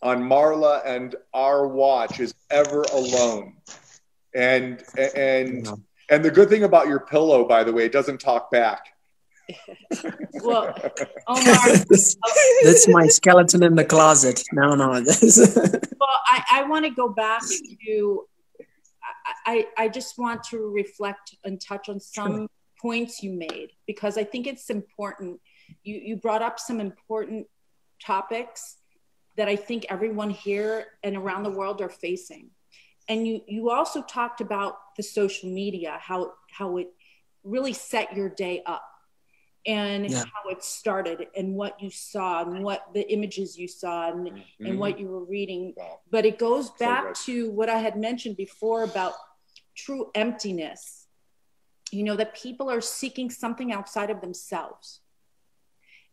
on Marla and our watch is ever alone. And the good thing about your pillow, by the way, it doesn't talk back. Well, Omar, that's my skeleton in the closet. No, no. well, I want to go back to, I just want to reflect and touch on some points you made, because I think it's important. You brought up some important topics that I think everyone here and around the world are facing. And you also talked about the social media, how it really set your day up, and how it started, and what you saw, and what the images you saw, and what you were reading. But it goes back to what I had mentioned before about true emptiness. You know, that people are seeking something outside of themselves.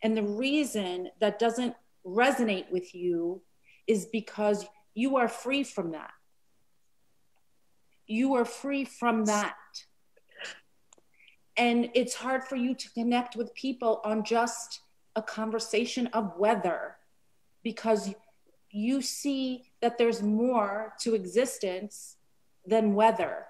And the reason that doesn't resonate with you is because you are free from that. You are free from that. And it's hard for you to connect with people on just a conversation of weather, because you see that there's more to existence than weather.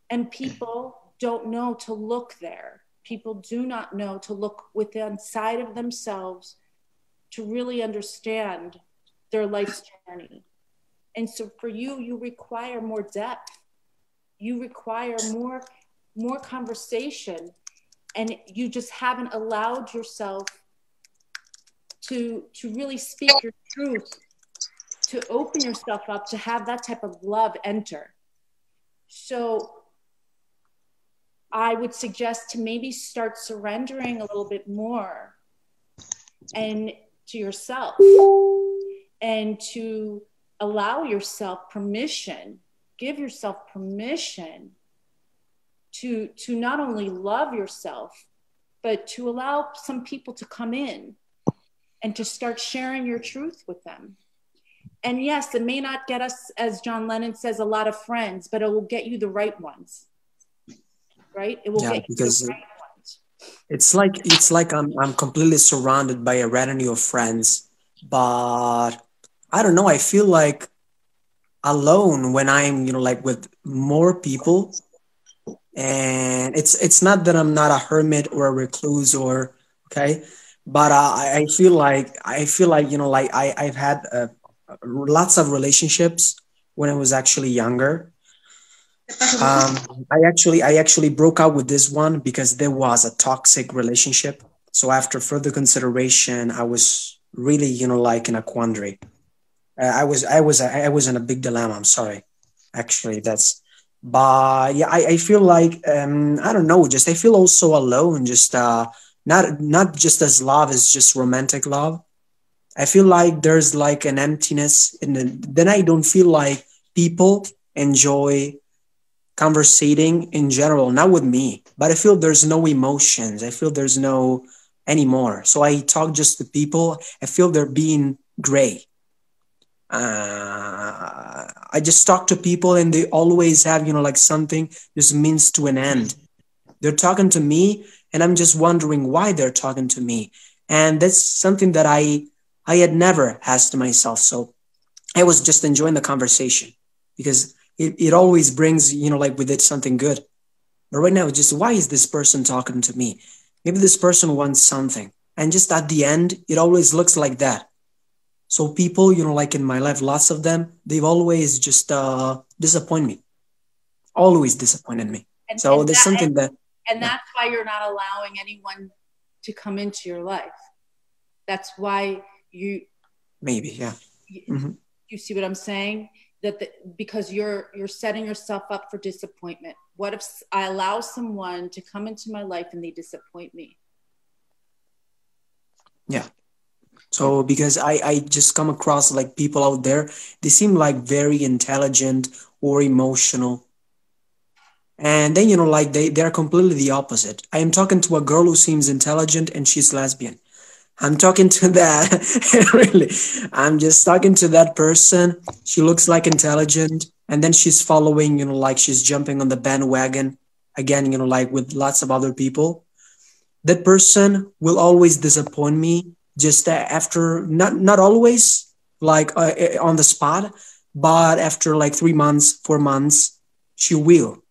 And people don't know to look there. People do not know to look within inside of themselves to really understand their life's journey. And so for you, you require more depth. You require more conversation, and you just haven't allowed yourself to really speak your truth, to open yourself up, to have that type of love enter. So I would suggest to maybe start surrendering a little bit more and to yourself, and to allow yourself permission, give yourself permission to not only love yourself, but to allow some people to come in and to start sharing your truth with them. And yes, it may not get us, as John Lennon says, a lot of friends, but it will get you the right ones, right? It will get you the right ones. It's like I'm completely surrounded by a retinue of friends, but I don't know. I feel like alone when I'm, like with more people. And it's not that I'm not a hermit or a recluse or okay, but I feel like like I've had lots of relationships when I was actually younger. I actually broke up with this one because there was a toxic relationship. So after further consideration, I was really like in a quandary. I was in a big dilemma. I'm sorry. Actually, that's. But yeah, I feel like I don't know. Just I feel also alone. Just not just as love as just romantic love. I feel like there's like an emptiness, and then I don't feel like people enjoy conversating in general. Not with me, but I feel there's no emotions. I feel there's no anymore. So I talk just to people. I feel they're being gray. I just talk to people and they always have, like something just means to an end. They're talking to me and I'm just wondering why they're talking to me. And that's something that I had never asked to myself. So I was just enjoying the conversation because it always brings, like with it something good. But right now, it's just why is this person talking to me? Maybe this person wants something. And just at the end, it always looks like that. So people, like in my life, lots of them, they've always just disappoint me, always disappointed me. So there's something that, and that's why you're not allowing anyone to come into your life. That's why maybe, yeah. You see what I'm saying? Because you're setting yourself up for disappointment. What if I allow someone to come into my life and they disappoint me? Yeah. So because I just come across like people out there, they seem like very intelligent or emotional. And then, like they're completely the opposite. I am talking to a girl who seems intelligent and she's lesbian. I'm talking to that. Really, I'm just talking to that person. She looks like intelligent. And then she's following, like she's jumping on the bandwagon again, like with lots of other people. That person will always disappoint me just after not always like on the spot, but after like 3 months 4 months she will.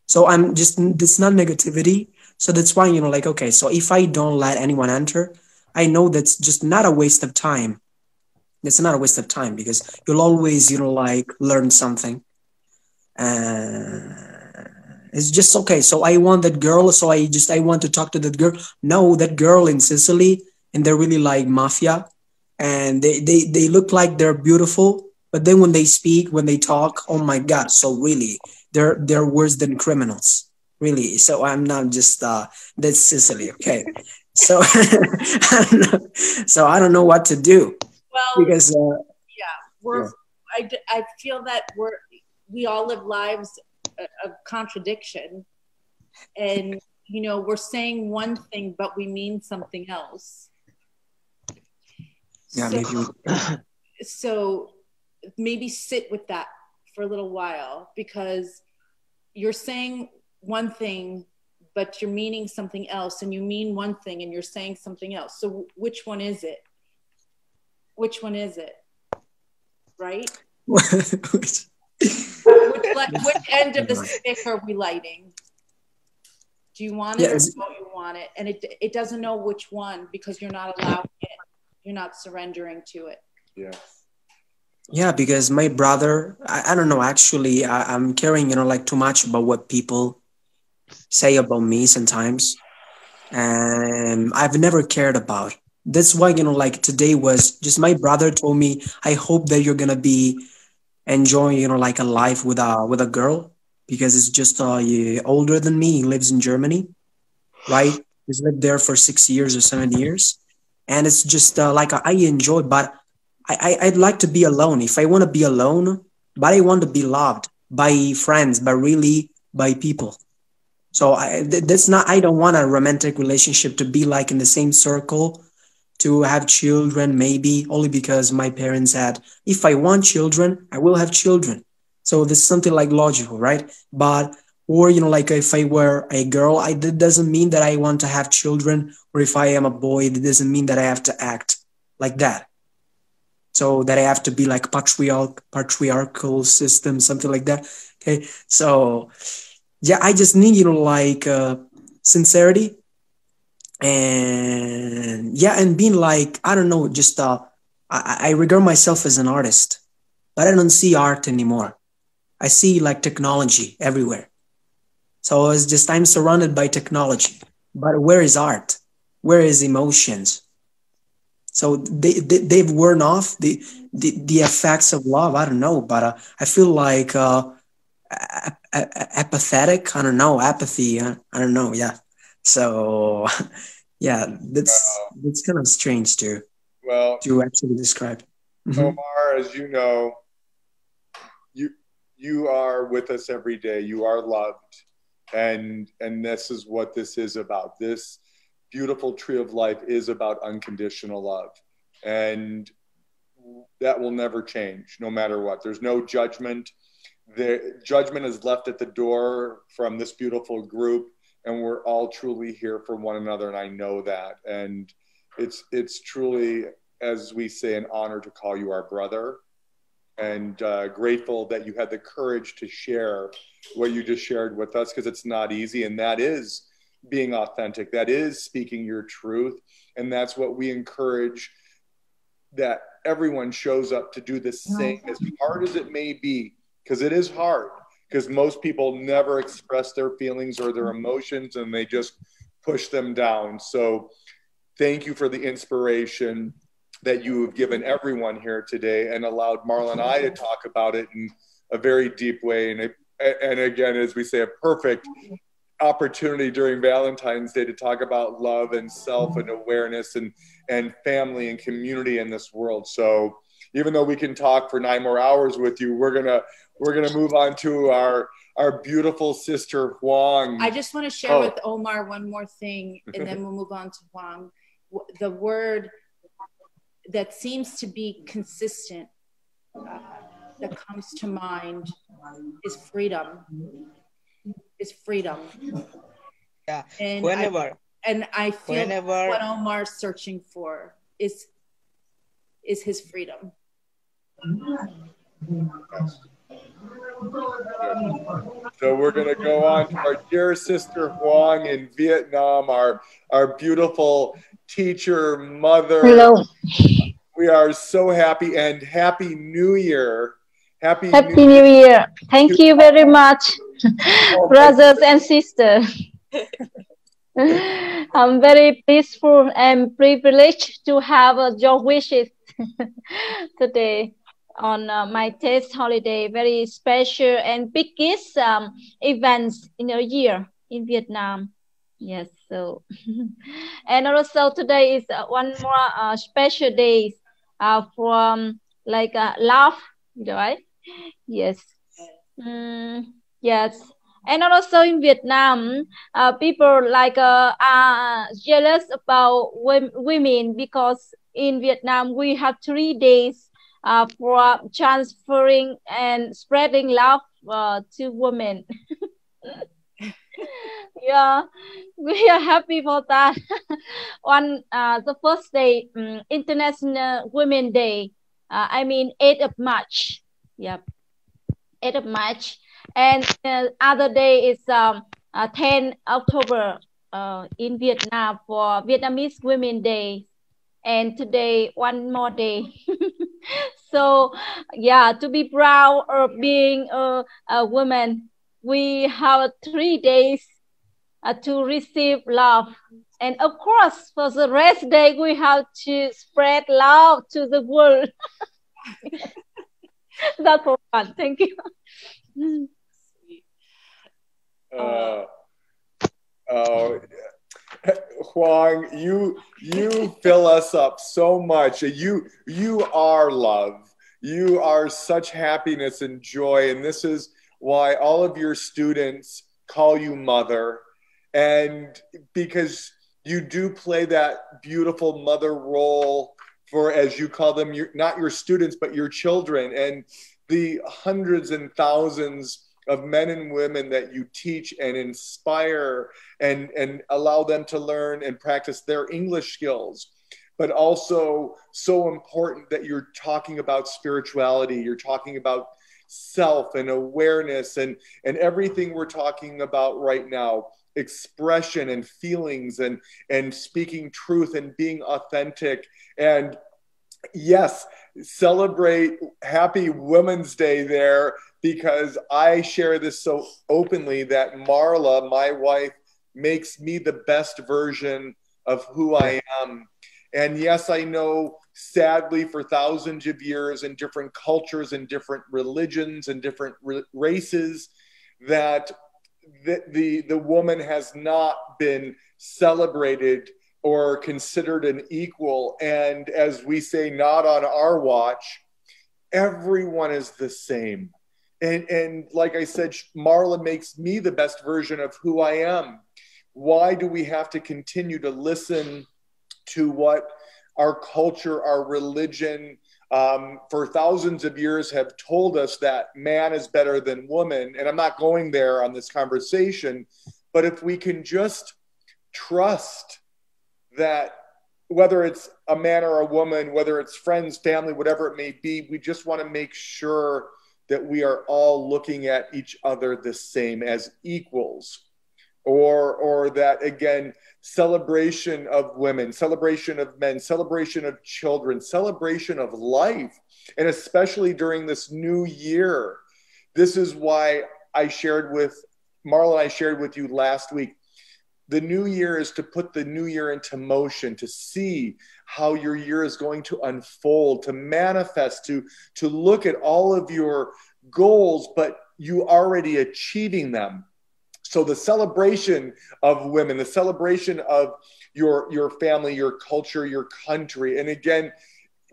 So I'm just, it's not negativity. So that's why, like, okay, so if I don't let anyone enter, I know that's just not a waste of time. It's not a waste of time because you'll always, like learn something. It's just okay. So I want that girl. So I want to talk to that girl. No, that girl in Sicily, and they're really like mafia, and they look like they're beautiful, but then when they speak, when they talk, oh my god! So really, they're worse than criminals. Really. So I'm not just that's Sicily. Okay. So I don't know. So I don't know what to do Well, because yeah, yeah. I feel that we all live lives of contradiction, and we're saying one thing but we mean something else. Yeah, So maybe. so maybe sit with that for a little while, because you're saying one thing but you're meaning something else, and you mean one thing and you're saying something else. So which one is it? Which one is it? Right? Which- Which end of the stick are we lighting? Do you want it, yeah, or don't you want it? And it doesn't know which one, because you're not allowing it. You're not surrendering to it. Yeah. yeah, because my brother, I don't know. Actually, I'm caring, like too much about what people say about me sometimes, and I've never cared about. That's why, like today was just my brother told me, I hope that you're gonna be enjoying, like a life with a girl, because it's just yeah, older than me. He lives in Germany, right? He's lived there for 6 years or 7 years, and it's just like I enjoy, but I'd like to be alone. If I want to be alone, but I want to be loved by friends, but really by people. So that's not. I don't want a romantic relationship to be like in the same circle, to have children, maybe only because my parents had. If I want children, I will have children. So this is something like logical, right? But or like if I were a girl, that doesn't mean that I want to have children. Or if I am a boy, that doesn't mean that I have to act like that. So that I have to be like patriarchal system, something like that. Okay, so yeah, I just need like sincerity, and yeah, and being like, I don't know, just I regard myself as an artist, but I don't see art anymore. I see like technology everywhere. So it's just I'm surrounded by technology, but where is art? Where is emotions? So they've worn off the effects of love. I don't know, but I feel like apathetic. I don't know, apathy. I don't know. Yeah. So yeah, that's kind of strange Well, to actually describe. Hmm. Omar, as you know, you you are with us every day. You are loved, and this is what this is about. This beautiful tree of life is about unconditional love, and that will never change, no matter what. There's no judgment. The judgment is left at the door from this beautiful group, and we're all truly here for one another, and I know that. And it's truly, as we say, an honor to call you our brother, and grateful that you had the courage to share what you just shared with us, because it's not easy, and that is being authentic, that is speaking your truth, and that's what we encourage, that everyone shows up to do the same, as hard as it may be, because it is hard, because most people never express their feelings or their emotions, and they just push them down. So thank you for the inspiration that you have given everyone here today, and allowed Marla and I to talk about it in a very deep way. And again, as we say, a perfect opportunity during Valentine's Day to talk about love and self and awareness and family and community in this world. So even though we can talk for 9 more hours with you, we're gonna move on to our beautiful sister Huang. I just want to share with Omar one more thing, and then we'll move on to Huang. The word that seems to be consistent, that comes to mind, is freedom. Is freedom. Yeah. And Whenever, I feel whenever, what Omar's searching for is his freedom. Yes. So we're going to go on to our dear sister Huang in Vietnam, our beautiful teacher, mother. Hello. We are so happy, and Happy New Year. Happy New Year. Thank you very much. brothers and sisters. I'm very peaceful and privileged to have your wishes today on my test holiday. Very special and biggest events in a year in Vietnam. Yes, so and also today is one more special day from like love, right? Yes. Yes. And also in Vietnam, people like are jealous about women because in Vietnam we have 3 days for transferring and spreading love to women. Yeah, we are happy for that. On the first day, International Women Day. I mean 8th of March. Yep. 8th of March, and other day is 10 October in Vietnam for Vietnamese Women Day, and today one more day. So yeah, to be proud of being a woman, we have 3 days to receive love, and of course for the rest day we have to spread love to the world. That's for fun. Thank you. Huang, you fill us up so much. You are love. You are such happiness and joy, and this is why all of your students call you mother, and because you do play that beautiful mother role for, as you call them, not your students but your children, and the hundreds and thousands of men and women that you teach and inspire and allow them to learn and practice their English skills. But also so important that you're talking about spirituality, you're talking about self and awareness and everything we're talking about right now, expression and feelings and speaking truth and being authentic. And yes, celebrate Happy Women's Day there, because I share this so openly that Marla, my wife, makes me the best version of who I am. And yes, I know, sadly, for thousands of years in different cultures and different religions and different races, that the woman has not been celebrated or considered an equal. And as we say, not on our watch. Everyone is the same. And like I said, Marla makes me the best version of who I am. Why do we have to continue to listen to what our culture, our religion, for thousands of years have told us that man is better than woman? And I'm not going there on this conversation, but if we can just trust that whether it's a man or a woman, whether it's friends, family, whatever it may be, we just want to make sure that we are all looking at each other the same as equals. Or that, again, celebration of women, celebration of men, celebration of children, celebration of life. And especially during this new year, this is why I shared with Marla and I shared with you last week. The new year is to put the new year into motion, to see how your year is going to unfold, to manifest, to look at all of your goals, but you already achieving them. So the celebration of women, the celebration of your family, your culture, your country, and again,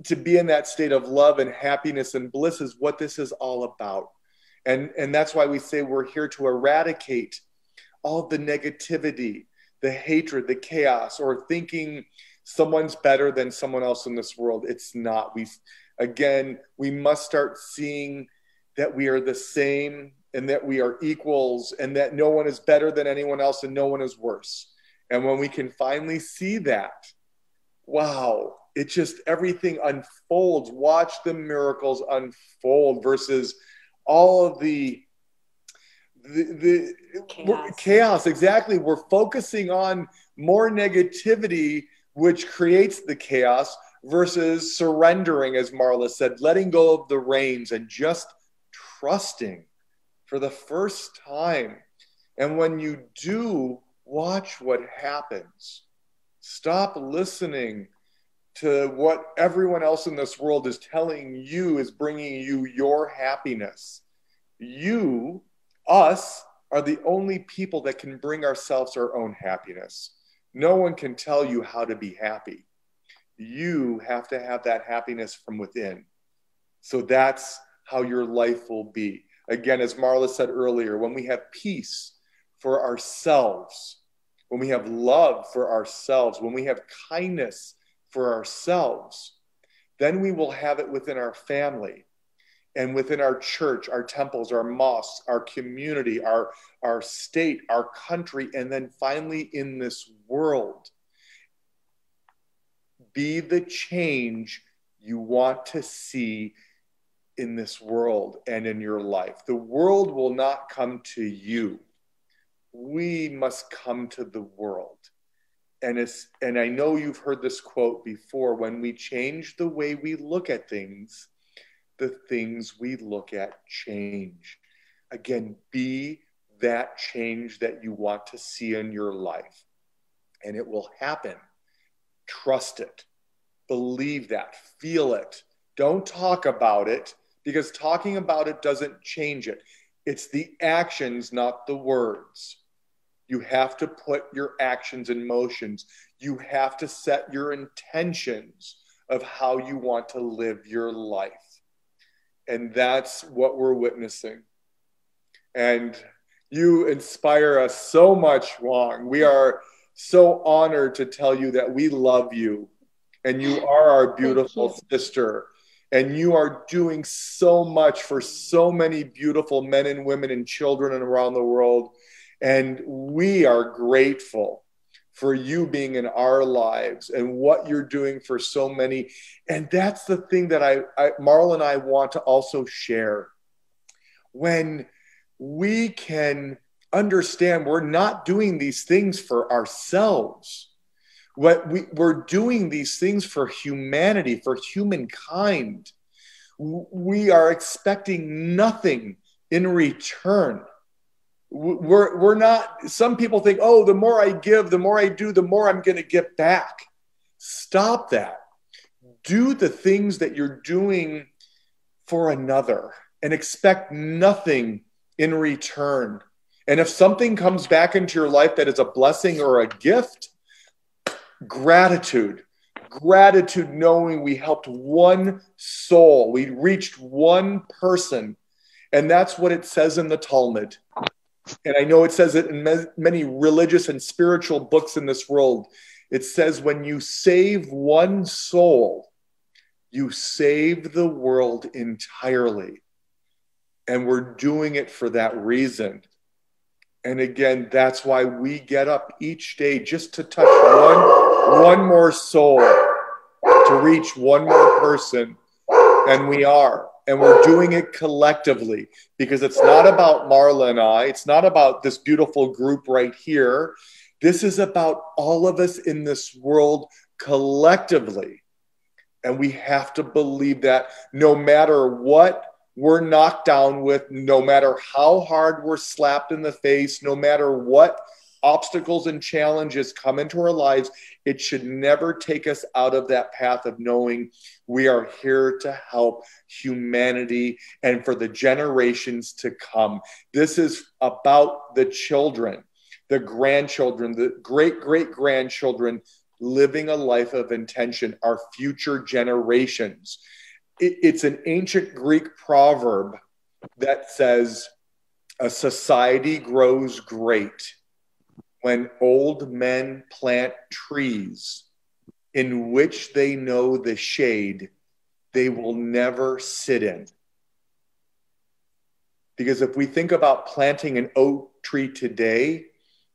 to be in that state of love and happiness and bliss is what this is all about. And that's why we say we're here to eradicate all the negativity, the hatred, the chaos, or thinking someone's better than someone else in this world. It's not. We must start seeing that we are the same and that we are equals and that no one is better than anyone else and no one is worse. And when we can finally see that, wow, it just, everything unfolds. Watch the miracles unfold versus all of the chaos. Exactly. We're focusing on more negativity, which creates the chaos, versus surrendering, as Marla said, letting go of the reins and just trusting for the first time. And when you do, watch what happens. Stop listening to what everyone else in this world is telling you is bringing you your happiness. You, us, are the only people that can bring ourselves our own happiness. No one can tell you how to be happy. You have to have that happiness from within. So that's how your life will be. Again, as Marla said earlier, when we have peace for ourselves, when we have love for ourselves, when we have kindness for ourselves, then we will have it within our family and within our church, our temples, our mosques, our community, our state, our country, and then finally in this world. Be the change you want to see in this world and in your life. The world will not come to you. We must come to the world. And I know you've heard this quote before: when we change the way we look at things, the things we look at change. Again, be that change that you want to see in your life. And it will happen. Trust it. Believe that. Feel it. Don't talk about it, because talking about it doesn't change it. It's the actions, not the words. You have to put your actions in motions. You have to set your intentions of how you want to live your life. And that's what we're witnessing. And you inspire us so much, Wong. We are so honored to tell you that we love you. And you are our beautiful sister. And you are doing so much for so many beautiful men and women and children around the world. And we are grateful for you being in our lives and what you're doing for so many. And that's the thing that Marla and I want to also share. When we can understand we're not doing these things for ourselves. We're doing these things for humanity, for humankind. We are expecting nothing in return. We're not, some people think, oh, the more I give, the more I do, the more I'm going to get back. Stop that. Do the things that you're doing for another and expect nothing in return. And if something comes back into your life that is a blessing or a gift, gratitude. Gratitude, knowing we helped one soul. We reached one person. And that's what it says in the Talmud. And I know it says it in many religious and spiritual books in this world. It says when you save one soul, you save the world entirely. And we're doing it for that reason. And again, that's why we get up each day just to touch one more soul, to reach one more person. And we are. And we're doing it collectively, because it's not about Marla and I. It's not about this beautiful group right here. This is about all of us in this world collectively. And we have to believe that no matter what we're knocked down with, no matter how hard we're slapped in the face, no matter what obstacles and challenges come into our lives, it should never take us out of that path of knowing we are here to help humanity and for the generations to come. This is about the children, the grandchildren, the great-great-grandchildren living a life of intention, our future generations. It's an ancient Greek proverb that says, a society grows great when old men plant trees in which they know the shade they will never sit in. Because if we think about planting an oak tree today,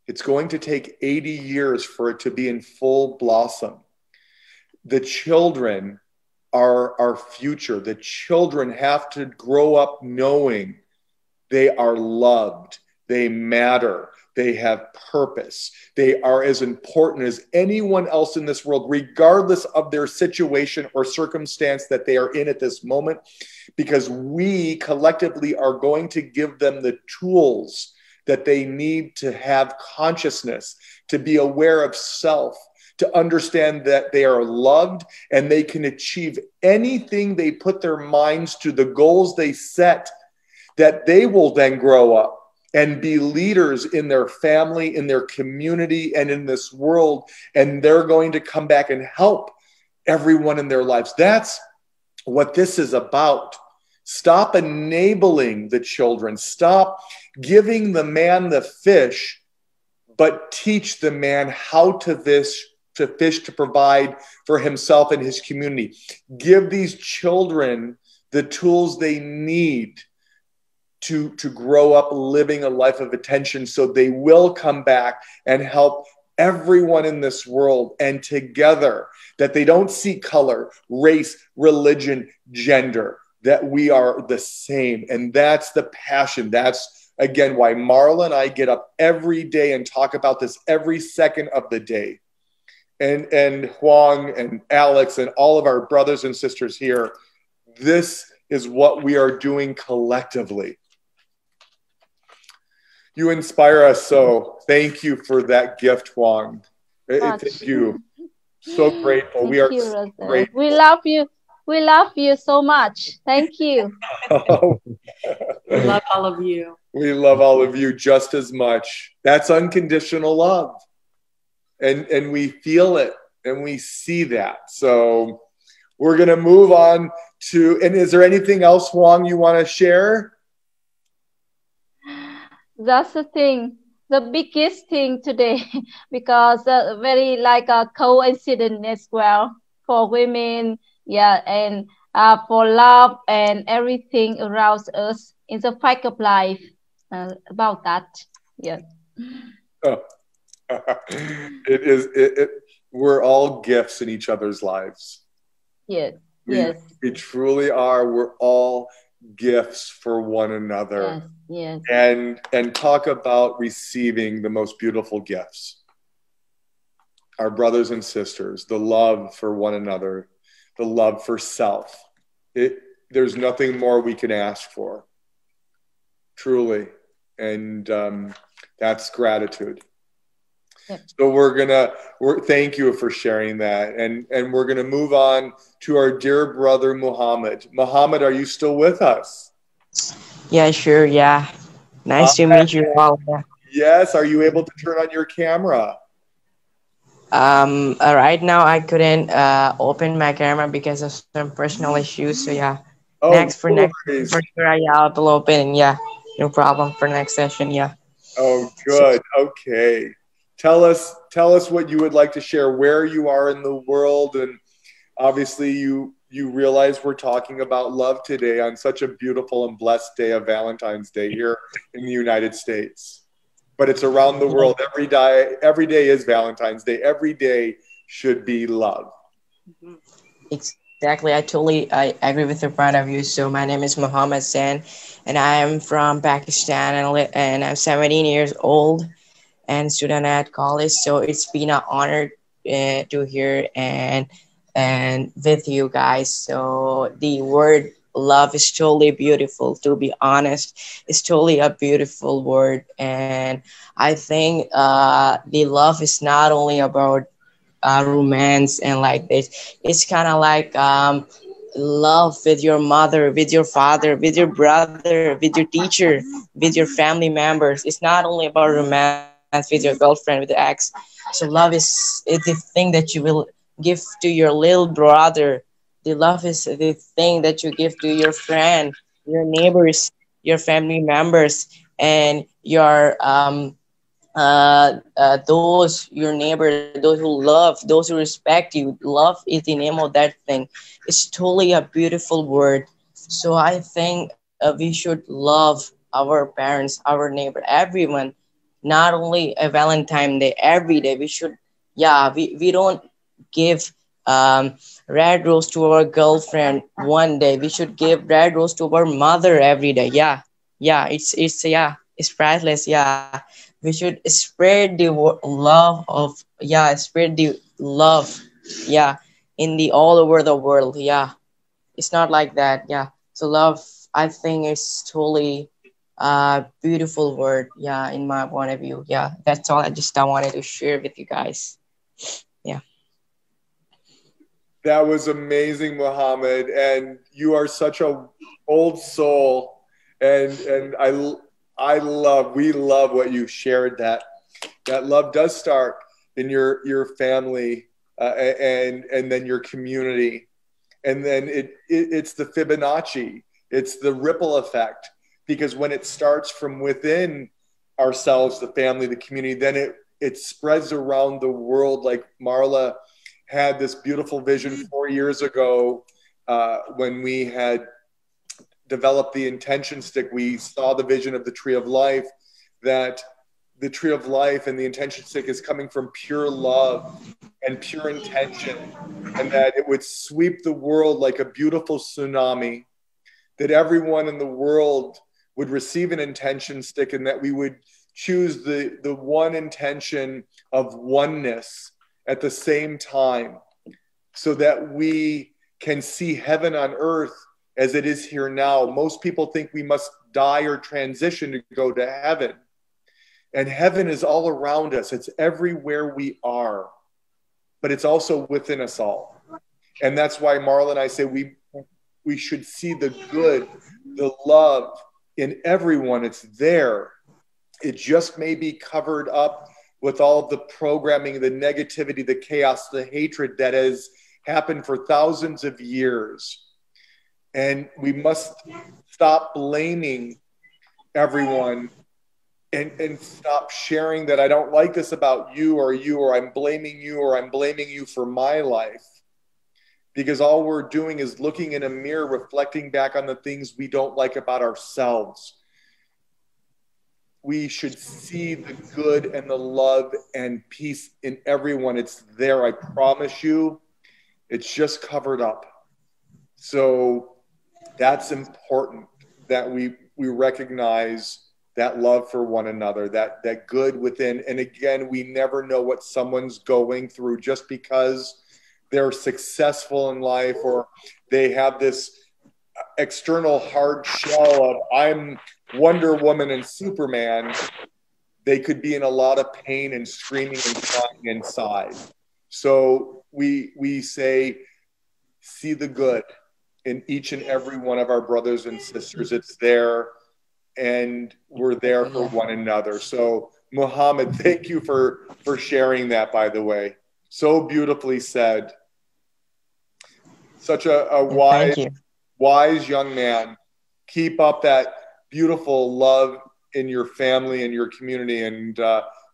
it's going to take 80 years for it to be in full blossom. The children are our future. The children have to grow up knowing they are loved, they matter. They have purpose. They are as important as anyone else in this world, regardless of their situation or circumstance that they are in at this moment, because we collectively are going to give them the tools that they need to have consciousness, to be aware of self, to understand that they are loved and they can achieve anything they put their minds to, the goals they set, that they will then grow up and be leaders in their family, in their community, and in this world. And they're going to come back and help everyone in their lives. That's what this is about. Stop enabling the children. Stop giving the man the fish, but teach the man how to fish, to provide for himself and his community. Give these children the tools they need to grow up living a life of attention, so they will come back and help everyone in this world, and together, that they don't see color, race, religion, gender, that we are the same. And that's the passion. That's, again, why Marla and I get up every day and talk about this every second of the day. And Huang and Alex and all of our brothers and sisters here, this is what we are doing collectively. You inspire us so. Thank you for that gift, Huang. Thank you. So grateful. Thank we are you, so Rosal. grateful. We love you. We love you so much. Thank you. We love all of you. We love all of you just as much. That's unconditional love. And we feel it and we see that. So we're going to move on to, and is there anything else, Huang, you want to share? That's the thing, the biggest thing today, because very like a coincidence as well for women, yeah, and for love and everything around us in the fact of life, about that, yeah. Oh. We're all gifts in each other's lives. Yes, we truly are. We're all gifts for one another. Yes. And talk about receiving the most beautiful gifts. Our brothers and sisters, the love for one another, the love for self. There's nothing more we can ask for, truly. And that's gratitude. Yep. So thank you for sharing that. And we're gonna move on to our dear brother, Muhammad. Muhammad, are you still with us? Yeah, sure. Yeah. Nice to meet you all. Yeah. Yes. Are you able to turn on your camera? Right now I couldn't open my camera because of some personal issues. So yeah. Oh, next for sure, I will open. Yeah. No problem for next session. Yeah. Oh, good. Okay. Tell us what you would like to share, where you are in the world, and obviously you realize we're talking about love today on such a beautiful and blessed day of Valentine's Day here in the United States. But it's around the world. Every day is Valentine's Day. Every day should be love. Exactly. I agree with the point of view. So my name is Muhammad Sen, and I am from Pakistan, and I'm 17 years old and student at college. So it's been an honor to hear and with you guys. So the word love is totally beautiful. To be honest, it's totally a beautiful word, and I think the love is not only about romance and like this. It's kind of like love with your mother, with your father, with your brother, with your teacher, with your family members. It's not only about romance with your girlfriend, with the ex. So love is the thing that you will give to your little brother. The love is the thing that you give to your friend, your neighbors, your family members, and your those your neighbors, those who love, those who respect you. Love is the name of that thing. It's totally a beautiful word. So I think we should love our parents, our neighbor, everyone, not only a Valentine Day, every day we should. Yeah, we don't give red rose to our girlfriend one day. We should give red rose to our mother every day. Yeah, it's priceless. Yeah, we should spread the love of, yeah, spread the love, yeah, in the all over the world. Yeah, it's not like that. Yeah, so love, I think, is totally beautiful word. Yeah, in my point of view. Yeah, that's all I wanted to share with you guys. Yeah. That was amazing, Muhammad, and you are such a old soul, and I love we love what you shared. That love does start in your family, and then your community, and then it's the Fibonacci, it's the ripple effect, because when it starts from within ourselves, the family, the community, then it spreads around the world. Like Marla had this beautiful vision 4 years ago, when we had developed the intention stick. We saw the vision of the tree of life, that the tree of life and the intention stick is coming from pure love and pure intention, and that it would sweep the world like a beautiful tsunami, that everyone in the world would receive an intention stick, and that we would choose the one intention of oneness at the same time, so that we can see heaven on earth as it is here now. Most people think we must die or transition to go to heaven. And heaven is all around us. It's everywhere we are, but it's also within us all. And that's why Marla and I say we should see the good, the love in everyone. It's there. It just may be covered up with all of the programming, the negativity, the chaos, the hatred that has happened for thousands of years. And we must stop blaming everyone, and stop sharing that I don't like this about you, or I'm blaming you, or I'm blaming you for my life. Because all we're doing is looking in a mirror, reflecting back on the things we don't like about ourselves. We should see the good and the love and peace in everyone. It's there, I promise you. It's just covered up. So that's important, that we recognize that love for one another, that good within. And again, we never know what someone's going through. Just because they're successful in life, or they have this external hard shell of I'm Wonder Woman and Superman, they could be in a lot of pain and screaming and crying inside. So we say, see the good in each and every one of our brothers and sisters. It's there, and we're there for one another. So Muhammad, thank you for sharing that, by the way. So beautifully said. Such a wise young man. Keep up that beautiful love in your family and your community, and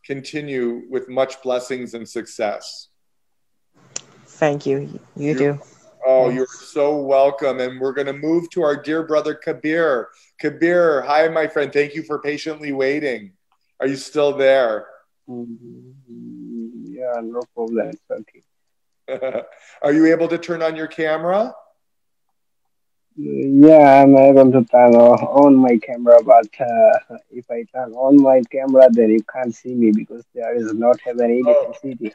continue with much blessings and success. Thank you. You too. Oh, you're so welcome. And we're going to move to our dear brother, Kabir. Kabir, hi, my friend. Thank you for patiently waiting. Are you still there? Yeah, no problem. It's okay. Are you able to turn on your camera? Yeah, I'm able to turn on my camera, but if I turn on my camera, then you can't see me because there is not have any electricity.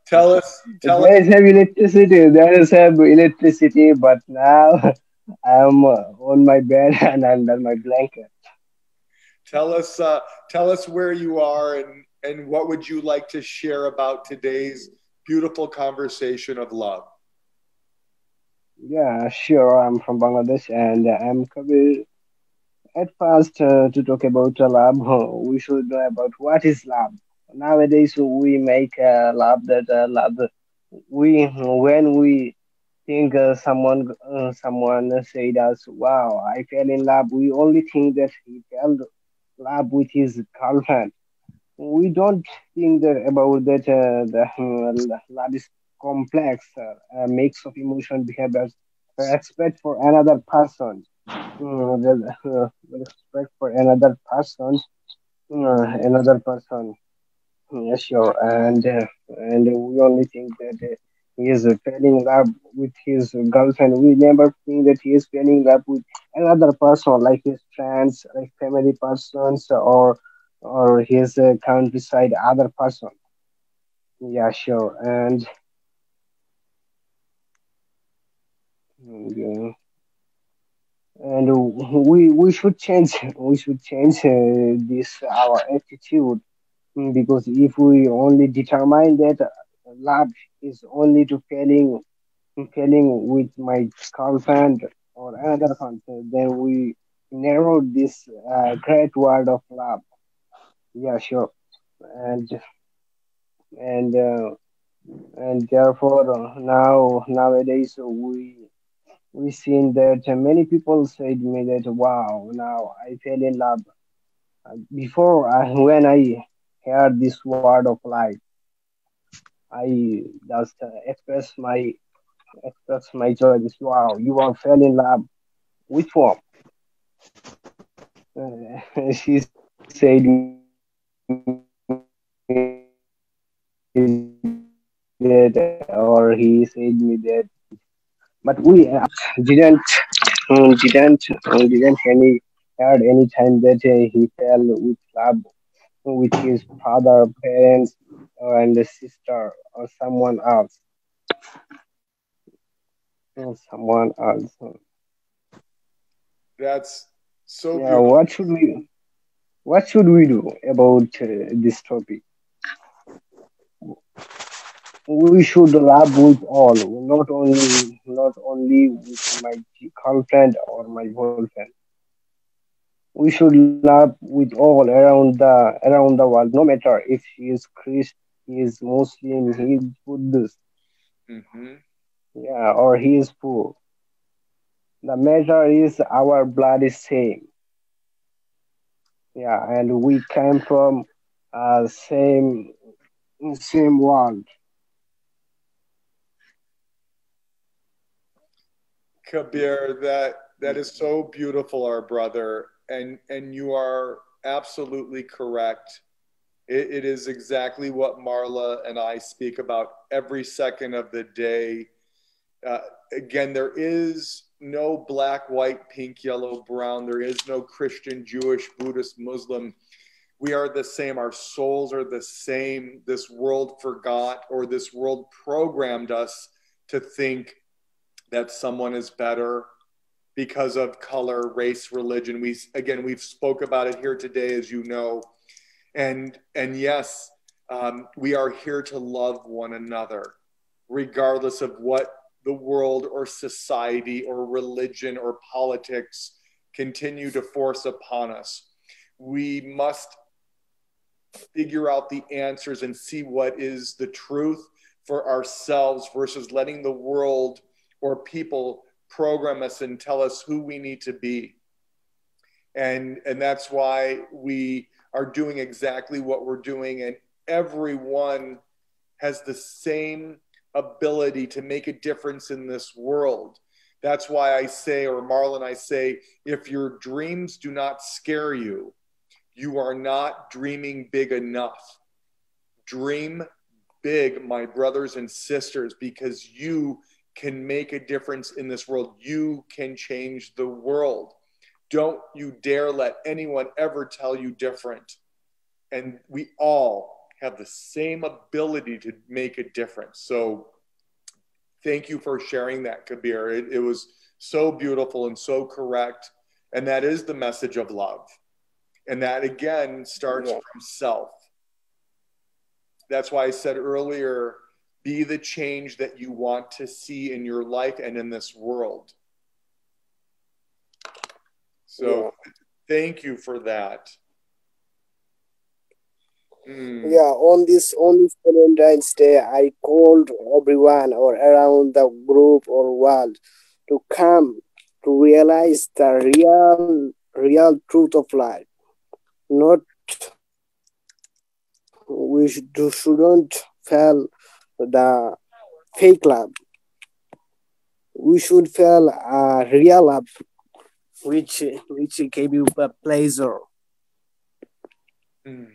Tell us. There is have electricity. There is have electricity, but now I'm on my bed and under my blanket. Tell us where you are, and what would you like to share about today's beautiful conversation of love? Yeah, sure. I'm from Bangladesh, and I'm Kabir. At first, to talk about love, we should know about what is love. Nowadays, we make love that love. We when we think someone said us, "Wow, I fell in love." We only think that he fell in love with his girlfriend. We don't think that about that the love is complex, a mix of emotion, behaviors, respect for another person, respect for another person. Yeah, sure. And we only think that he is falling in love with his girlfriend. We never think that he is falling in love with another person, like his friends, like family persons, or or his countryside other person. Yeah, sure. And we should change this our attitude. Because if we only determine that love is only to failing with my girlfriend or another person, then we narrow this great word of love. Yeah, sure. And and uh, and therefore nowadays we seen that many people said me that, wow, now I fell in love. Before, when I heard this word of life, I just express my joy. This, wow, you are fell in love. Which one? She said me that, or he said me that, but we didn't didn't heard any time that he fell with love with his father, parents, and the sister, or someone else. Someone else. That's so Yeah, beautiful. what should we do about this topic? We should love with all, not only with my girlfriend or my boyfriend. We should love with all around the world, no matter if he is Christ, he is Muslim, he is Buddhist, Hmm. yeah, or he is poor. The matter is our blood is same, yeah, and we came from same world. Kabir, that is so beautiful, our brother, and you are absolutely correct. It is exactly what Marla and I speak about every second of the day. Uh, Again, there is no black, white, pink, yellow, brown. There is no Christian, Jewish, Buddhist, Muslim. We are the same. Our souls are the same. This world forgot, or this world programmed us to think that someone is better because of color, race, religion. We've spoke about it here today, as you know, and yes, we are here to love one another, regardless of what the world or society or religion or politics continue to force upon us. We must figure out the answers and see what is the truth for ourselves versus letting the world or people program us and tell us who we need to be. And that's why we are doing exactly what we're doing, and everyone has the same ability to make a difference in this world. That's why I say, or Marlon, I say, if your dreams do not scare you, you are not dreaming big enough. Dream big, my brothers and sisters, because you can make a difference in this world. You can change the world. Don't you dare let anyone ever tell you different. And we all have the same ability to make a difference. So thank you for sharing that, Kabir. It was so beautiful and so correct. And that is the message of love. And that, again, starts Yeah, from self. That's why I said earlier, be the change that you want to see in your life and in this world. So yeah, thank you for that. Mm. yeah. On this Valentine's Day, I called everyone or around the group or world to come to realize the real truth of life. Not we shouldn't fail the fake love. We should feel real love, which gave you a pleasure. Mm.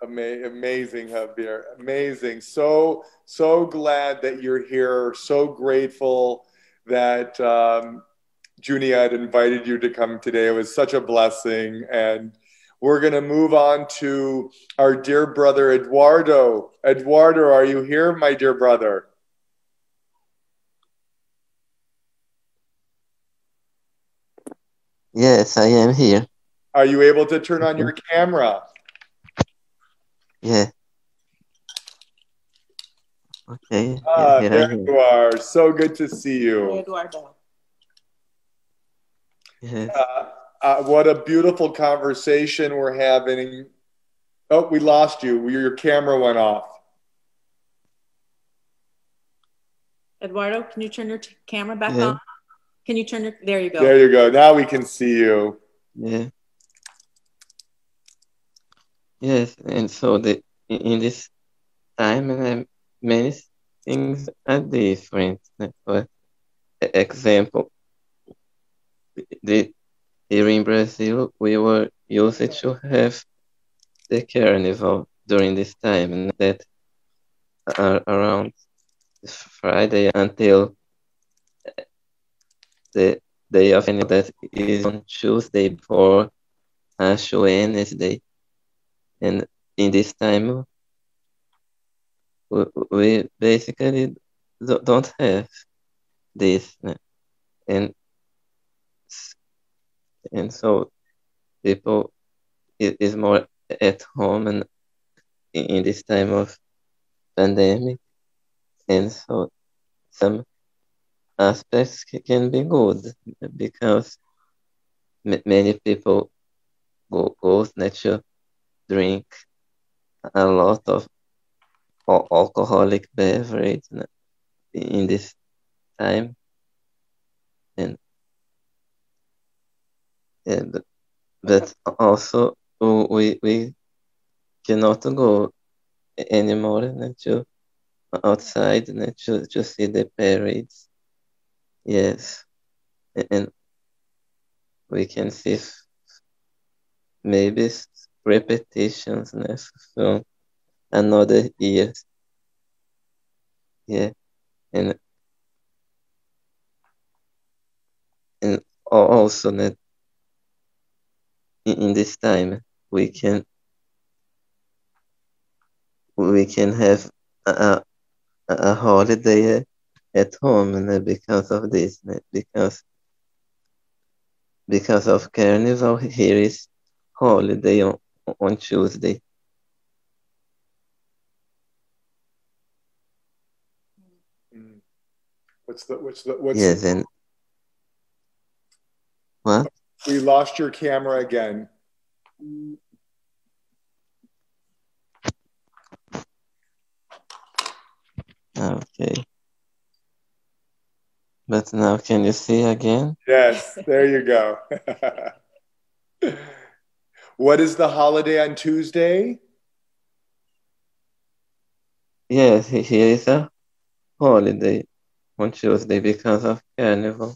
Amazing, Javier. Amazing. So glad that you're here. So grateful that Junia had invited you to come today. It was such a blessing. And we're going to move on to our dear brother, Eduardo. Eduardo, are you here, my dear brother? Yes, I am here. Are you able to turn on your camera? Yeah. Okay. Here I There am. you are. So good to see you. Eduardo. Yes. What a beautiful conversation we're having. Oh, we lost you. Your camera went off. Eduardo, can you turn your camera back Yeah. on? Can you turn your, there you go. There you go. Now we can see you. Yeah. Yes. And so in this time, many things are different. For example, the, here in Brazil, we were used to have the carnival during this time, and that around Friday until the day of that is on Tuesday before Ash Wednesday. And in this time, we basically don't have this. And and so people is more at home and in this time of pandemic. And so some aspects can be good because many people go to drink a lot of alcoholic beverage in this time, and but, but also we cannot go anymore to outside to see the parades. Yes, and we can see maybe repetitions from another year. Yeah, and and also that in this time we can we can have a, a holiday at home because of this because of carnival here is holiday on Tuesday. What's Yes, and what? we lost your camera again. Okay. But now can you see again? Yes, there you go. What is the holiday on Tuesday? Yes, here is a holiday on Tuesday because of carnival.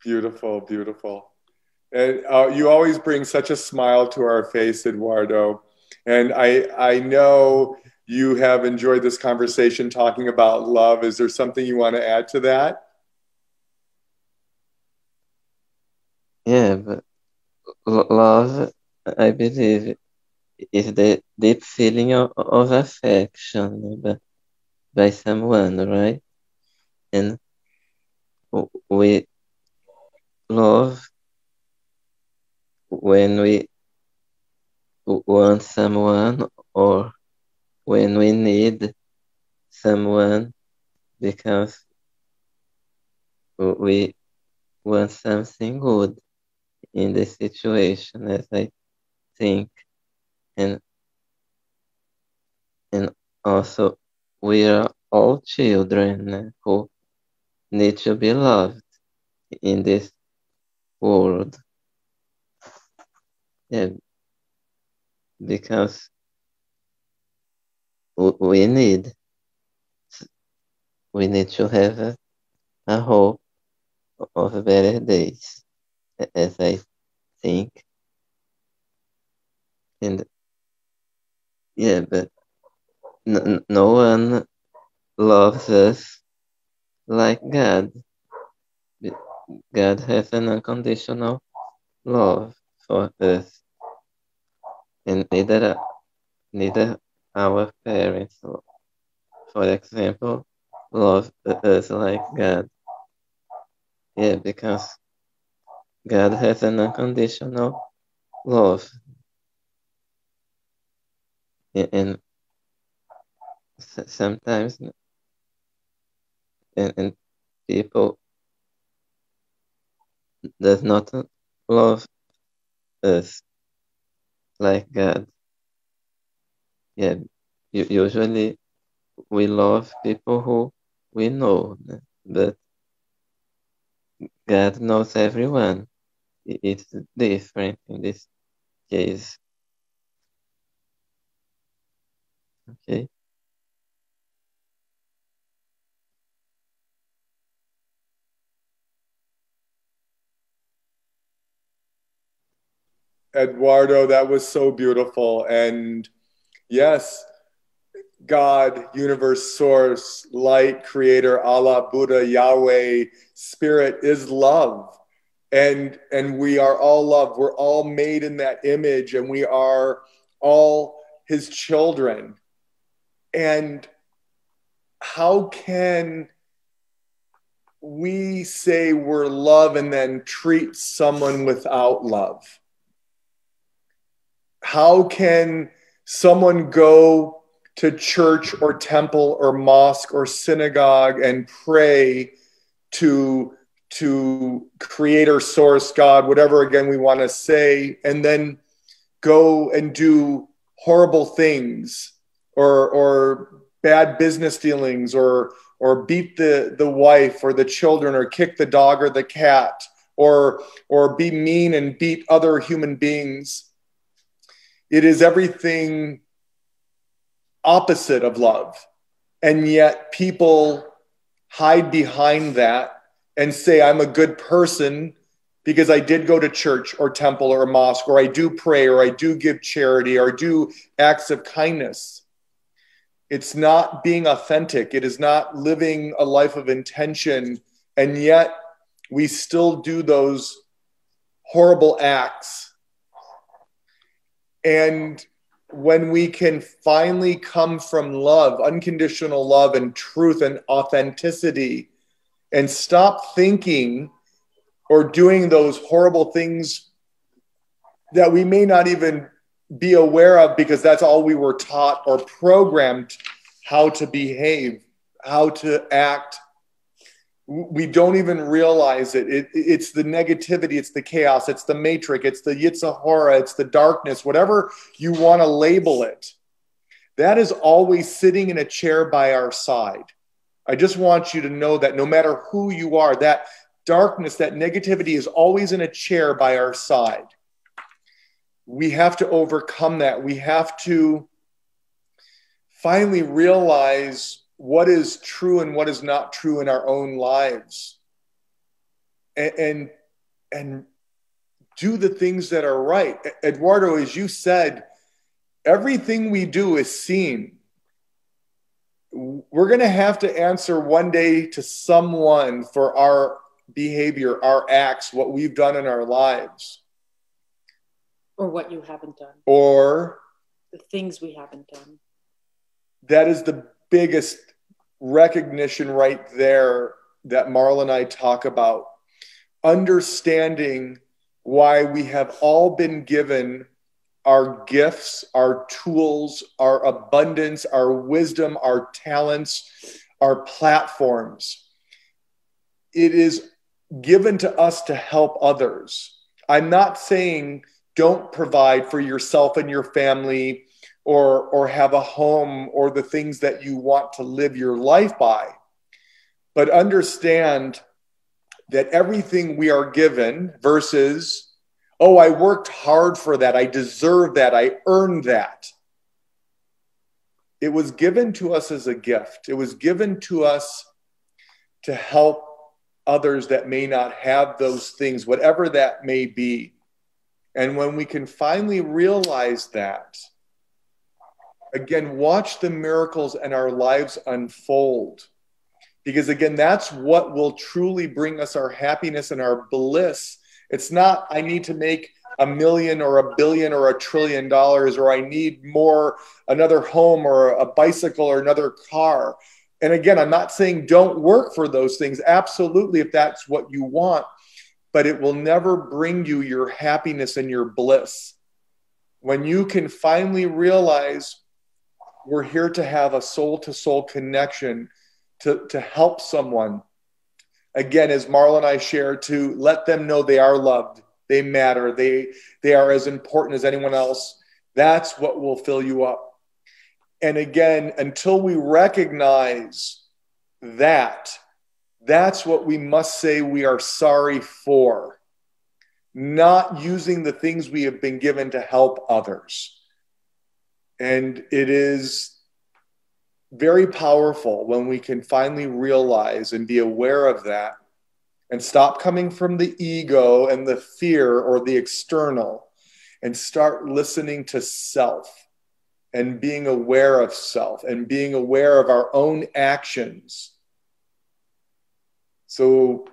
Beautiful, beautiful. And you always bring such a smile to our face, Eduardo. And I know you have enjoyed this conversation talking about love. Is there something you want to add to that? Yeah, but love, I believe, is the deep feeling of affection by someone, right? And we love when we want someone or when we need someone because we want something good in the situation, as I think. And and also we are all children who need to be loved in this world. Yeah, because we need to have a hope of better days, as I think. And yeah, but no one loves us like God. God has an unconditional love for us, and neither our parents, for example, love us like God. Yeah, because God has an unconditional love, and sometimes and people does not love us like God. Yeah, usually we love people who we know, but God knows everyone. It's different in this case. Okay. Eduardo, that was so beautiful. And yes, God, universe, source, light, creator, Allah, Buddha, Yahweh, spirit is love. And we are all love. We're all made in that image, and we are all his children. And how can we say we're love and then treat someone without love? How can someone go to church or temple or mosque or synagogue and pray to creator, source, God, whatever again we want to say, and then go and do horrible things or bad business dealings or beat the wife or the children or kick the dog or the cat or be mean and beat other human beings? It is everything opposite of love. And yet people hide behind that and say, I'm a good person because I did go to church or temple or mosque, or I do pray, or I do give charity, or do acts of kindness. It's not being authentic. It is not living a life of intention. And yet we still do those horrible acts. And when we can finally come from love, unconditional love and truth and authenticity, and stop thinking or doing those horrible things that we may not even be aware of because that's all we were taught or programmed how to behave, how to act. We don't even realize it. It's the negativity, it's the chaos, it's the matrix, it's the Yitzhahara, it's the darkness, whatever you want to label it. That is always sitting in a chair by our side. I just want you to know that no matter who you are, that darkness, that negativity is always in a chair by our side. We have to overcome that. We have to finally realize what is true and what is not true in our own lives, and do the things that are right. Eduardo, as you said, everything we do is seen. We're going to have to answer one day to someone for our behavior, our acts, what we've done in our lives. Or what you haven't done. Or the things we haven't done. That is the biggest recognition right there that Marla and I talk about. Understanding why we have all been given our gifts, our tools, our abundance, our wisdom, our talents, our platforms. It is given to us to help others. I'm not saying don't provide for yourself and your family or have a home or the things that you want to live your life by, but understand that everything we are given versus, oh, I worked hard for that, I deserve that, I earned that. It was given to us as a gift. It was given to us to help others that may not have those things, whatever that may be. And when we can finally realize that, again, watch the miracles in our lives unfold. Because again, that's what will truly bring us our happiness and our bliss. It's not, I need to make $1 million or $1 billion or $1 trillion, or I need more, another home or a bicycle or another car. And again, I'm not saying don't work for those things. Absolutely, if that's what you want, but it will never bring you your happiness and your bliss. When you can finally realize we're here to have a soul to soul connection, to help someone. Again, as Marla and I share, to let them know they are loved, they matter, they are as important as anyone else. That's what will fill you up. And again, until we recognize that, that's what we must say we are sorry for. Not using the things we have been given to help others. And it is very powerful when we can finally realize and be aware of that and stop coming from the ego and the fear or the external and start listening to self and being aware of self and being aware of our own actions. So,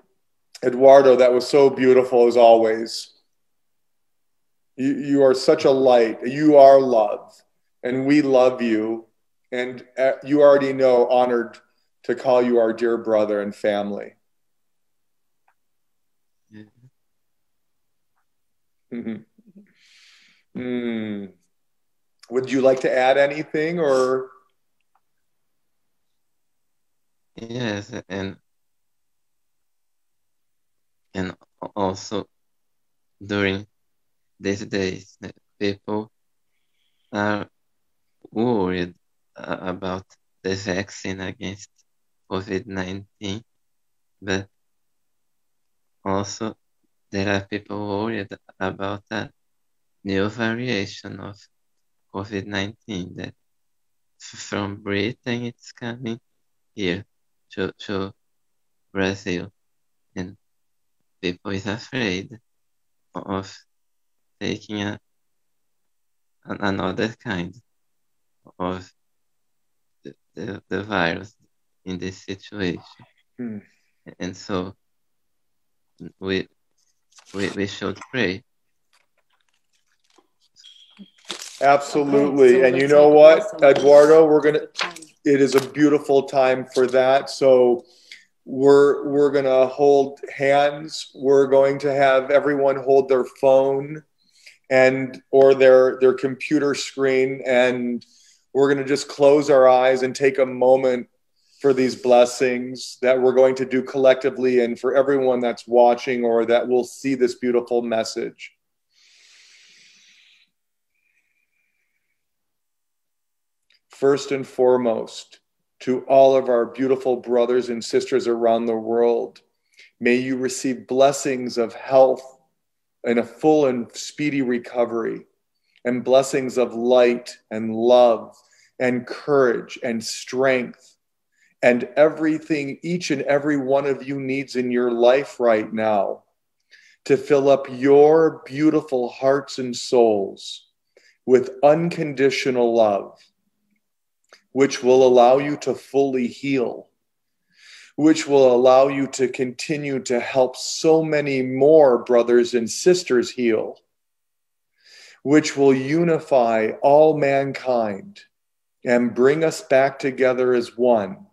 Eduardo, that was so beautiful as always. You are such a light. You are love, and we love you. And you already know, honored to call you our dear brother and family. Would you like to add anything, or? Yes, and also during these days, people are worried about the vaccine against COVID-19, but also there are people worried about a new variation of COVID-19 that from Britain it's coming here to Brazil, and people is afraid of taking another kind of the virus in this situation. And so we should pray. Absolutely. Okay, so and you know what, Eduardo, it is a beautiful time for that. So we're going to hold hands. We're going to have everyone hold their phone and or their computer screen, and we're going to just close our eyes and take a moment for these blessings that we're going to do collectively, and for everyone that's watching or that will see this beautiful message. First and foremost, to all of our beautiful brothers and sisters around the world, may you receive blessings of health and a full and speedy recovery, and blessings of light and love and courage and strength and everything each and every one of you needs in your life right now to fill up your beautiful hearts and souls with unconditional love, which will allow you to fully heal, which will allow you to continue to help so many more brothers and sisters heal, which will unify all mankind and bring us back together as one.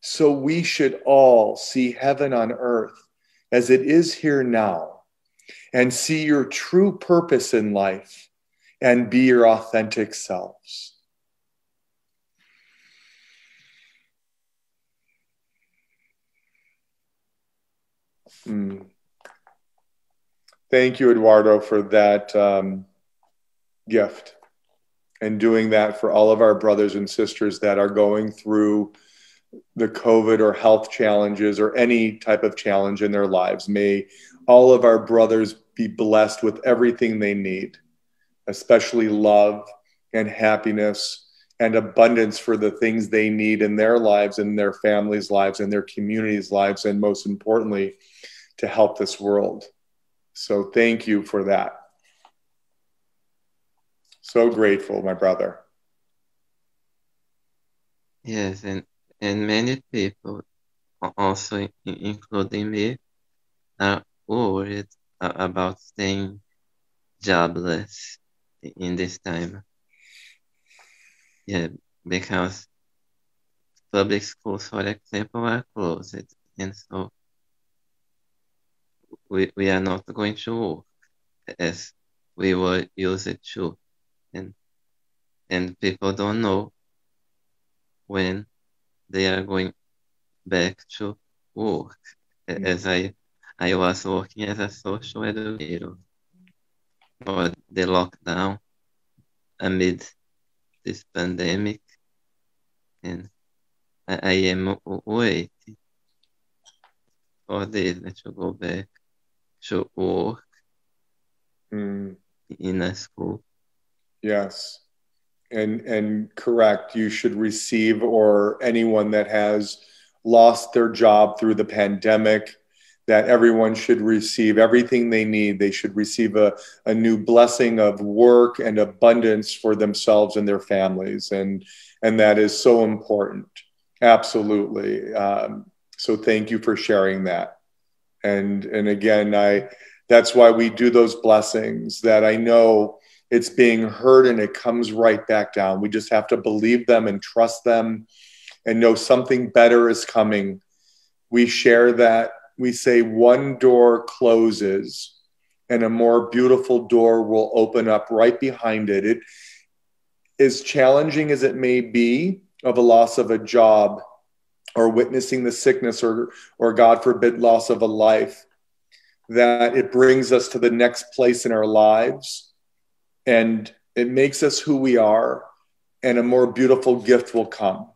So we should all see heaven on earth as it is here now, and see your true purpose in life and be your authentic selves. Thank you, Eduardo, for that gift, and doing that for all of our brothers and sisters that are going through the COVID or health challenges or any type of challenge in their lives. May all of our brothers be blessed with everything they need, especially love and happiness and abundance for the things they need in their lives and their families' lives and their communities' lives, and most importantly, to help this world. So thank you for that. So grateful, my brother. Yes, and many people also including me, are worried about staying jobless in this time. Yeah, because public schools, for example, are closed, and so we are not going to work as we were used to, and people don't know when they are going back to work. As I was working as a social educator for the lockdown amid this pandemic, and I am waiting for this to go back to work in a school. Yes. And correct, you should receive, or anyone that has lost their job through the pandemic, that everyone should receive everything they need. They should receive a new blessing of work and abundance for themselves and their families. And that is so important. Absolutely. So thank you for sharing that. And again, that's why we do those blessings, that I know it's being heard and it comes right back down. We just have to believe them and trust them and know something better is coming. We share that. We say one door closes and a more beautiful door will open up right behind it. It, as challenging as it may be, of a loss of a job or witnessing the sickness, or God forbid, loss of a life, that it brings us to the next place in our lives, and it makes us who we are, and a more beautiful gift will come.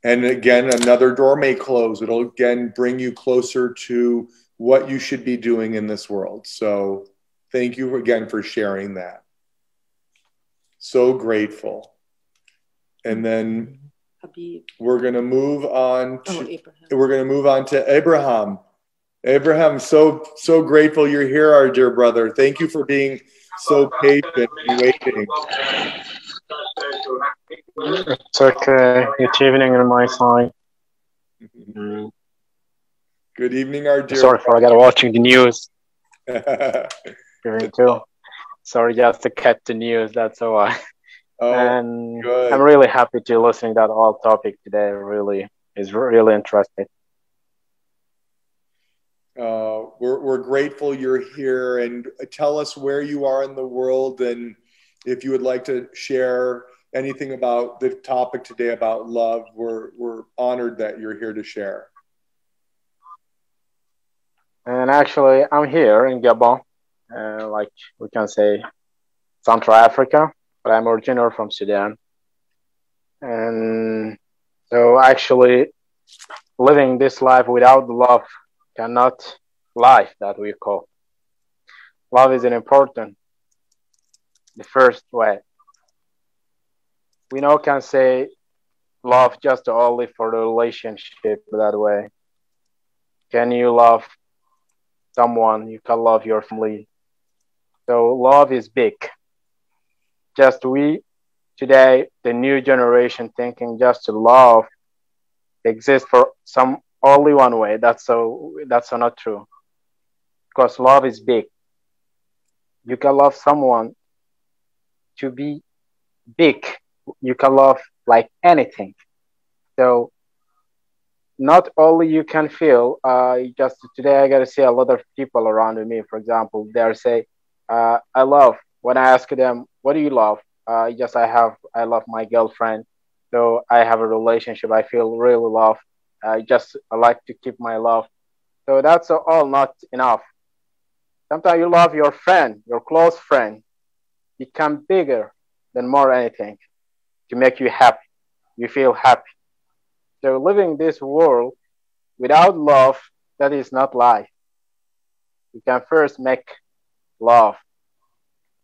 And again, another door may close. It'll again bring you closer to what you should be doing in this world. So thank you again for sharing that. So grateful. And then we're going to move on to, Abraham. Abraham, so grateful you're here, our dear brother. Thank you for being so patient and waiting. It's okay. Good evening on my side. Good evening, our dear. Sorry for watching the news. Too. Sorry, just to catch the news. That's why. And good. I'm really happy to listen to that whole topic today. Really is really interesting. We're grateful you're here, and tell us where you are in the world, and if you would like to share anything about the topic today about love. We're honored that you're here to share. And actually, I'm here in Gabon, like we can say Central Africa, but I'm original from Sudan. And so actually living this life without love cannot life that we call. Love is an important, the first way. We now can say love just only for the relationship that way. Can you love someone? You can love your family. So love is big. Just we today, the new generation thinking just to love exists for some only one way. That's so not true. Because love is big. You can love someone to be big. You can love like anything. So not only you can feel, just today I gotta see a lot of people around me, for example, they'll say, I love, when I ask them, what do you love? I love my girlfriend. So I have a relationship. I feel really love. I like to keep my love. So that's all not enough. Sometimes you love your friend, your close friend, become bigger than more anything to make you happy. You feel happy. So living this world without love, that is not life. You can first make love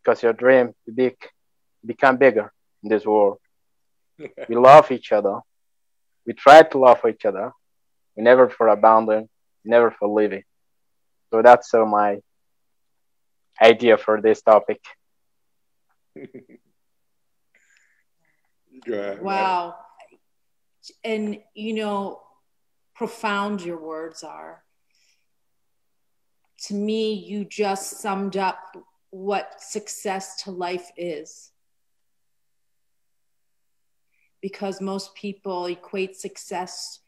because your dream to become bigger in this world. We love each other. We try to love each other. We never for abandon, never for leaving. So that's my idea for this topic. Wow. And profound your words are. To me, you just summed up what success to life is. Because most people equate success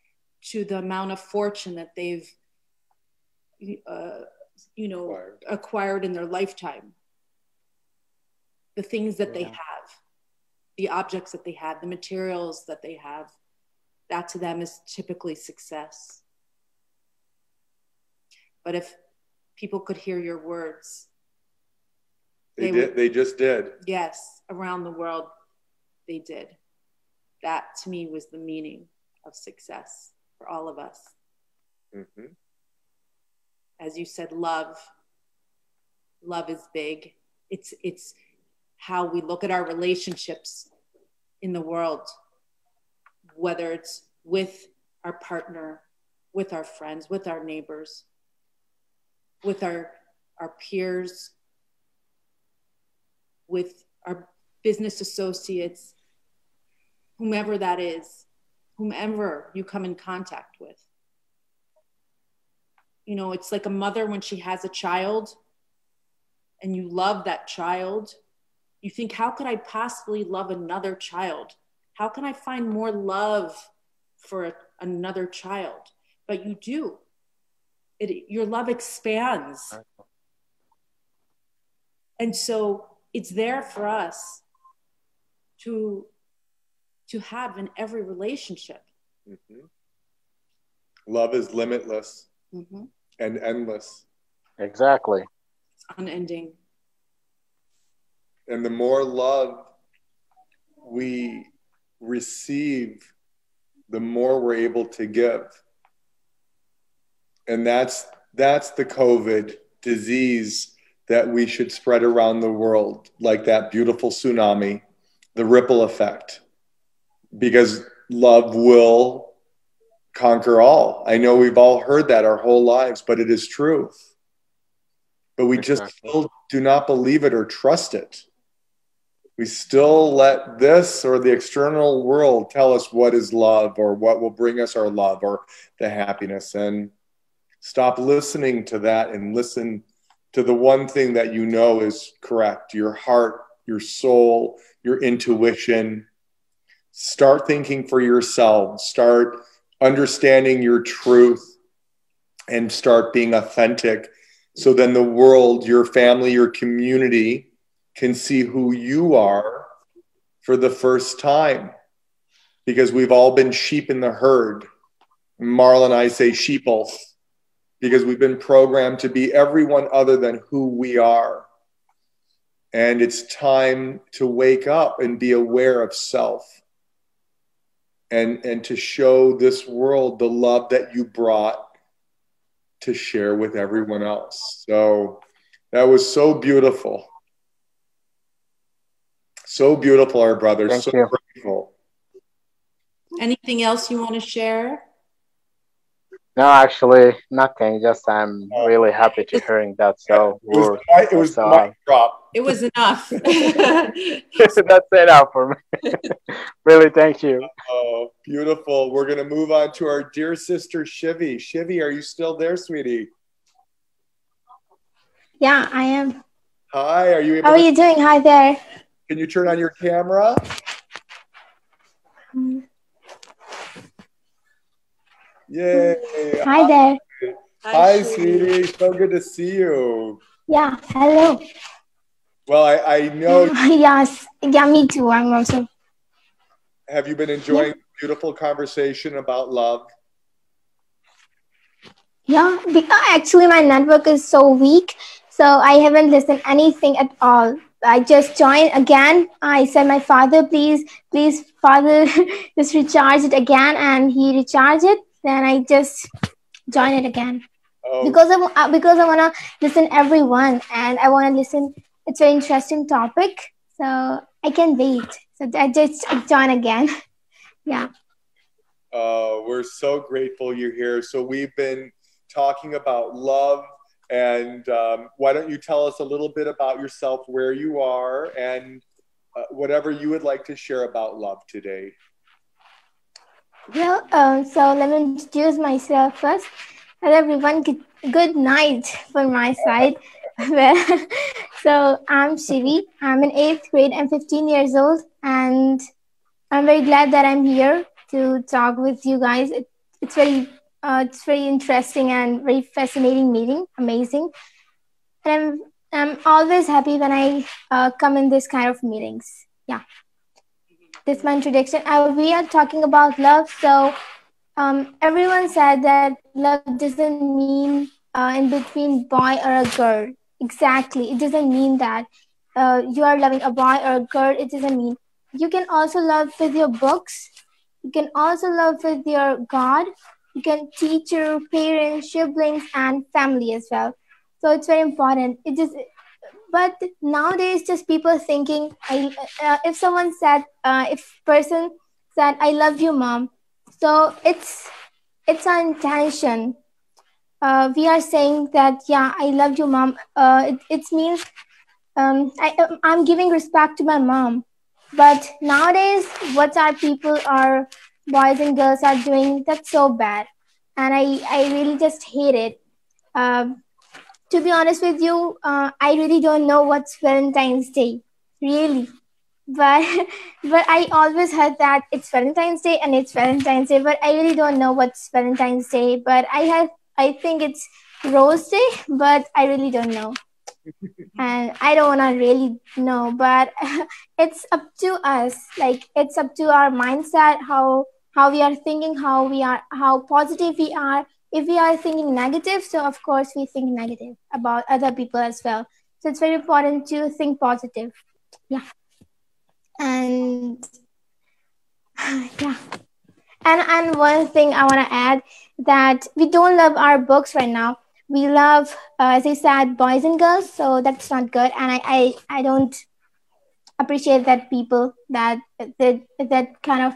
to the amount of fortune that they've, acquired in their lifetime. The things that they have, the objects that they have, the materials that they have, that to them is typically success. But if people could hear your words, they just did. Yes, around the world, they did. That to me was the meaning of success for all of us. Mm-hmm. As you said, love is big. It's how we look at our relationships in the world, whether it's with our partner, with our friends, with our neighbors, with our peers, with our business associates, whomever that is, whomever you come in contact with. You know, it's like a mother when she has a child and you love that child. You think, how could I possibly love another child? How can I find more love for another child? But you do. Your love expands. And so it's there for us to have in every relationship. Mm-hmm. Love is limitless. Mm-hmm. And endless. Exactly. It's unending. And the more love we receive, the more we're able to give. And that's the COVID disease that we should spread around the world, like that beautiful tsunami, the ripple effect. Because love will conquer all. I know we've all heard that our whole lives, but it is truth. But we just still do not believe it or trust it. We still let this or the external world tell us what is love or what will bring us our love or the happiness, and stop listening to that and listen to the one thing that you know is correct, your heart, your soul, your intuition. Start thinking for yourselves. Start understanding your truth and start being authentic. So then the world, your family, your community can see who you are for the first time. Because we've all been sheep in the herd. Marla and I say sheeple because we've been programmed to be everyone other than who we are. And it's time to wake up and be aware of self. And to show this world the love that you brought to share with everyone else. So that was so beautiful. So beautiful, our brothers. Thank so you. grateful. Anything else you want to share? No, actually, nothing. Just I'm really happy to hearing that. So It was the mic drop. It was enough. That's enough for me. Really, thank you. Oh, beautiful. We're going to move on to our dear sister, Shivi. Shivi, are you still there, sweetie? Yeah, I am. Hi, are you able How are you doing? Hi there. Can you turn on your camera? Yay. Hi there. Hi, sweetie. So good to see you. Yeah, hello. Well, I know. Yes, yeah, me too. I'm also. Have you been enjoying beautiful conversation about love? Yeah, actually my network is so weak, so I haven't listened anything at all. I just joined again. I said, my father, please, father, just recharge it again, and he recharged it. Then I just join it again. Oh. Because I wanna listen everyone, and I wanna listen. It's an interesting topic, so I can wait. So I just join again. Yeah. We're so grateful you're here. So we've been talking about love, and why don't you tell us a little bit about yourself, where you are, and whatever you would like to share about love today. Well, so let me introduce myself first. Hello, everyone. Good night from my side. Well, so I'm Shivi. I'm in eighth grade. I'm 15 years old, and I'm very glad that I'm here to talk with you guys. It's very interesting and very fascinating meeting. Amazing, and I'm always happy when I come in this kind of meetings. Yeah, this is my introduction. We are talking about love, so everyone said that love doesn't mean in between boy or a girl. Exactly. It doesn't mean that you are loving a boy or a girl. It doesn't mean. You can also love with your books. You can also love with your God. You can teach your parents, siblings, and family as well. So it's very important. It just, but nowadays, just people thinking, if someone said, if person said, "I love you, mom," so it's our intention. We are saying that, yeah, I love you, mom. It means I'm giving respect to my mom. But nowadays, what our people, our boys and girls are doing, that's so bad. And I really just hate it. Um, to be honest with you, I really don't know what's Valentine's Day. Really. But but I always heard that it's Valentine's Day and it's Valentine's Day, but I really don't know what's Valentine's Day. But I think it's Rose Day, but I really don't know, and I don't wanna really know. But it's up to us. Like it's up to our mindset, how we are thinking, how positive we are. If we are thinking negative, so of course we think negative about other people as well. So it's very important to think positive. Yeah, and yeah, and one thing I want to add, that we don't love our books right now. We love, as I said, boys and girls, so that's not good, and I don't appreciate that people that kind of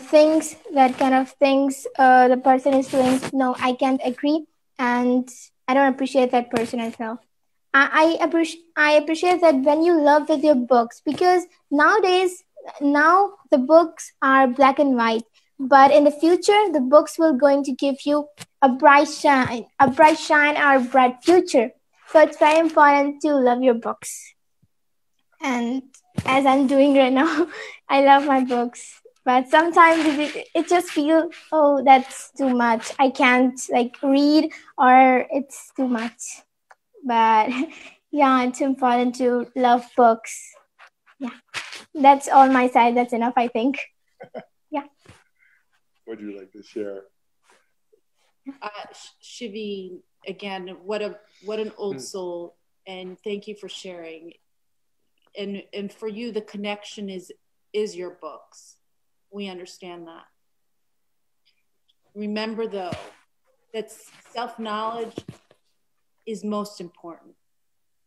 things the person is doing. No, I can't agree, and I don't appreciate that person as well. I appreciate that when you love with your books, because nowadays, now the books are black and white, but in the future the books will going to give you a bright shine or a bright future. So it's very important to love your books, and as I'm doing right now, I love my books. But sometimes it just feels, oh, that's too much. I can't like read, or it's too much. But yeah, it's important to love books. Yeah, that's all my side. That's enough, I think. Yeah. Would you like to share? Shivi, again, what an old soul, and thank you for sharing. And for you, the connection is your books. We understand that. Remember though that self-knowledge is most important.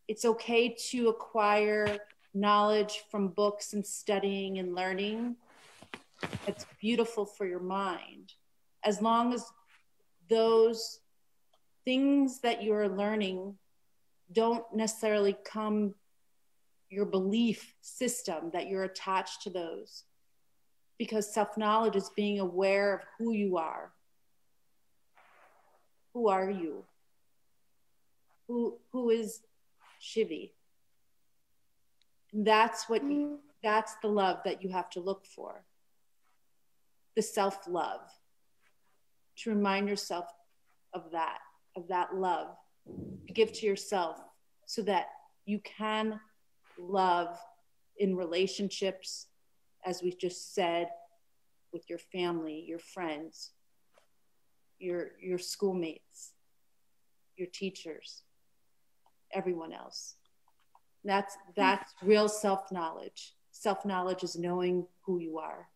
It's okay to acquire knowledge from books and studying and learning. It's beautiful for your mind, as long as those things that you're learning don't necessarily come your belief system, that you're attached to those. Because self-knowledge is being aware of who you are. Who are you? Who is Shivi? That's the love that you have to look for. The self-love. To remind yourself of that love. To give to yourself so that you can love in relationships, as we just said, with your family, your friends, your schoolmates, your teachers, everyone else. That's real self-knowledge. Self-knowledge is knowing who you are.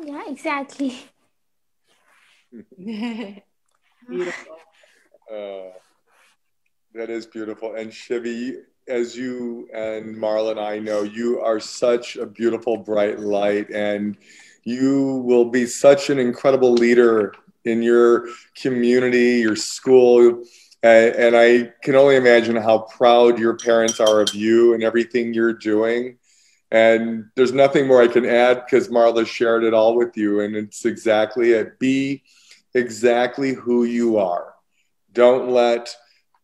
Yeah, exactly. Beautiful. That is beautiful. And Shivi, as you and Marla and I know, you are such a beautiful, bright light, and you will be such an incredible leader in your community, your school. And I can only imagine how proud your parents are of you and everything you're doing. And there's nothing more I can add because Marla shared it all with you. And it's exactly it. Be exactly who you are. Don't let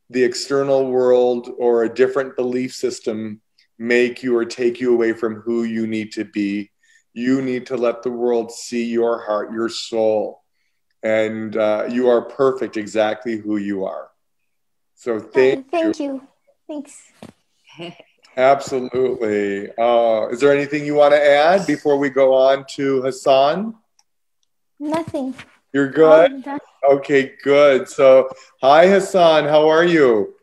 the external world or a different belief system make you or take you away from who you need to be. You need to let the world see your heart, your soul. And you are perfect exactly who you are. So thank you. Thanks. Absolutely. Is there anything you want to add before we go on to Hassan? Nothing. You're good? Okay, good. So, hi, Hassan. How are you?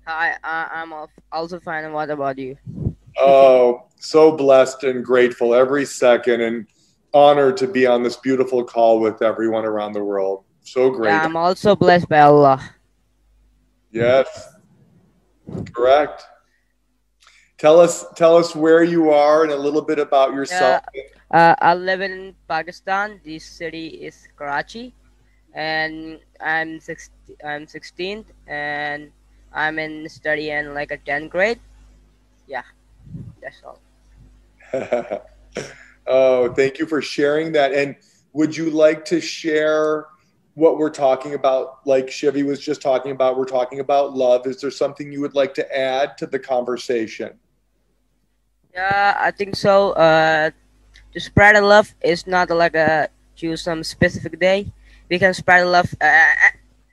Hi, I'm also fine. And what about you? Oh, so blessed and grateful every second and honored to be on this beautiful call with everyone around the world. So great. Yeah, I'm also blessed by Allah. Yes, correct. Tell us where you are and a little bit about yourself. I live in Pakistan. This city is Karachi, and I'm 16, and I'm in study in like a 10th grade. Yeah, that's all. Oh, thank you for sharing that. And would you like to share what we're talking about? Like Shivi was just talking about, we're talking about love. Is there something you would like to add to the conversation? Yeah, I think so. To spread the love is not like a choose some specific day. We can spread the love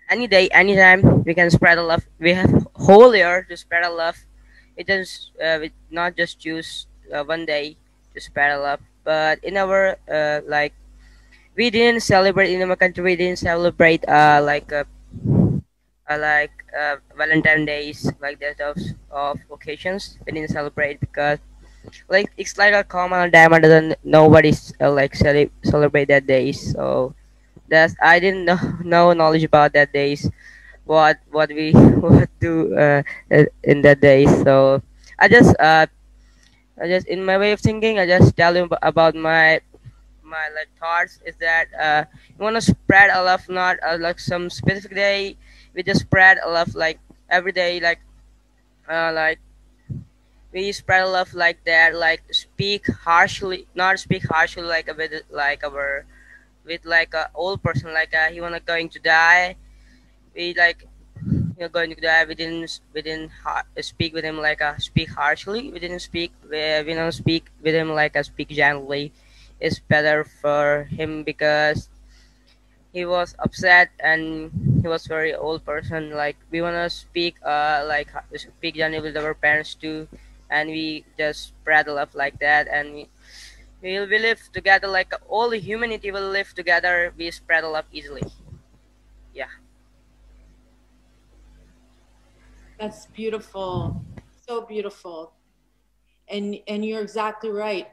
any day, anytime. We can spread the love. We have whole year to spread the love. We not just choose one day to spread the love. But in our we didn't celebrate in our country. We didn't celebrate Valentine days like that of occasions. We didn't celebrate because like it's like a common diamond and nobody's celebrate that days. So that's I didn't know no knowledge about that days. What we what do in that days. So I just uh I just in my way of thinking I just tell you about my like thoughts is that you want to spread a love, not like some specific day. We just spread a love like every day, like we spread love like that, like speak harshly, not speak harshly like a bit like our with like a old person, like he wanna going to die. We like you're going to die. We didn't speak with him like speak harshly. We don't speak with him like speak gently. It's better for him because he was upset and he was very old person. Like we wanna speak speak gently with our parents too, and we just spread love like that, and we live together like all the humanity will live together. We spread love easily. Yeah. That's beautiful. So beautiful. And you're exactly right,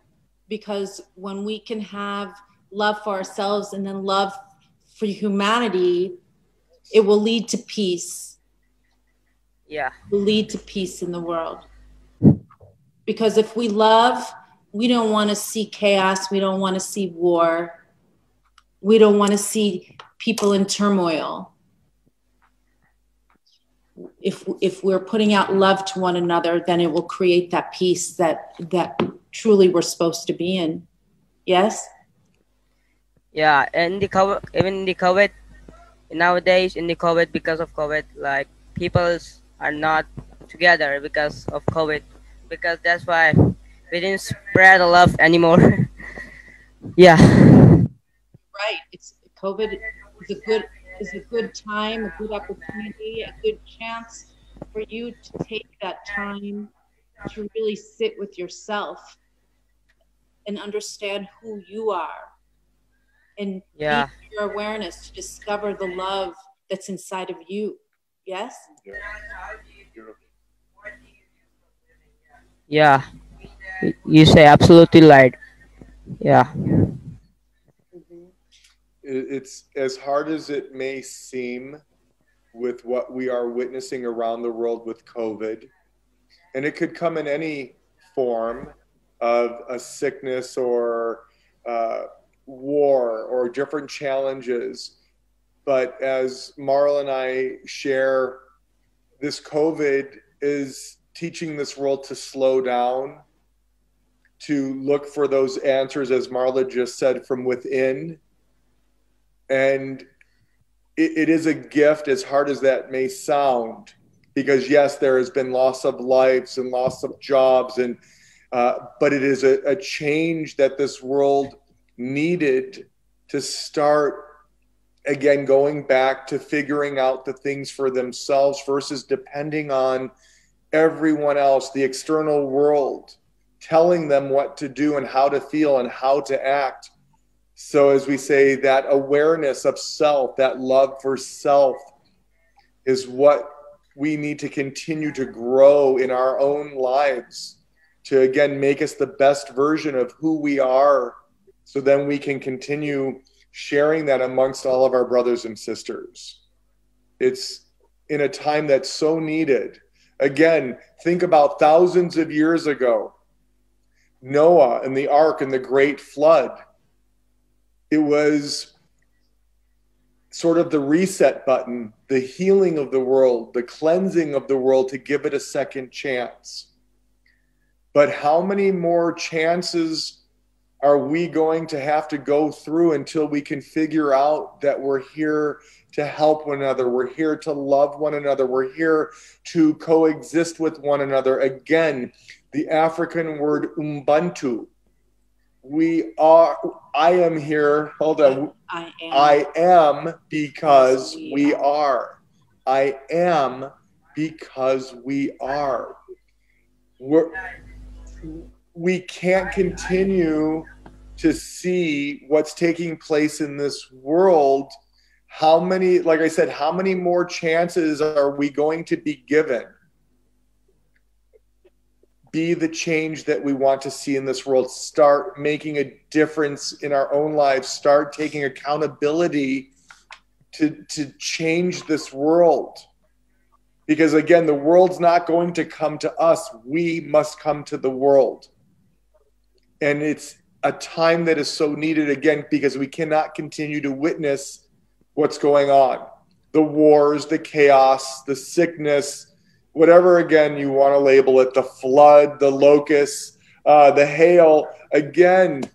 because when we can have love for ourselves and then love for humanity, it will lead to peace. Yeah. It will lead to peace in the world. Because if we love, we don't want to see chaos, we don't want to see war, we don't want to see people in turmoil. If we're putting out love to one another, then it will create that peace that truly we're supposed to be in. Yes? Yeah, and the COVID, even in the COVID, nowadays in the COVID, because of COVID, like people are not together because of COVID, because that's why we didn't spread the love anymore. Yeah. Right. It's COVID is a good time, a good opportunity, a good chance for you to take that time to really sit with yourself and understand who you are, and Yeah. be your awareness to discover the love that's inside of you. Yes? Yeah. You say absolutely right. Yeah. It's as hard as it may seem with what we are witnessing around the world with COVID, and it could come in any form of a sickness or war or different challenges. But as Marl and I share, this COVID is teaching this world to slow down to look for those answers, as Marla just said, from within. And it is a gift, as hard as that may sound, because yes, there has been loss of lives and loss of jobs, and but it is a change that this world needed to start again going back to figuring out the things for themselves versus depending on everyone else, the external world, telling them what to do and how to feel and how to act. So as we say, that awareness of self, that love for self is what we need to continue to grow in our own lives to, again, make us the best version of who we are, so then we can continue sharing that amongst all of our brothers and sisters. It's in a time that's so needed. Again, think about thousands of years ago, Noah and the ark and the great flood. It was sort of the reset button, the healing of the world, the cleansing of the world to give it a second chance. But how many more chances are we going to have to go through until we can figure out that we're here to help one another, we're here to love one another, we're here to coexist with one another? Again, the African word Ubuntu. I am here, hold on. I am because we are. I am because we are. We can't continue to see what's taking place in this world. How many, like I said, how many more chances are we going to be given? Be the change that we want to see in this world. Start making a difference in our own lives. Start taking accountability to change this world. Because again, the world's not going to come to us. We must come to the world. And it's a time that is so needed, again, because we cannot continue to witness what's going on. The wars, the chaos, the sickness, whatever, again, you want to label it, the flood, the locusts, the hail. Again,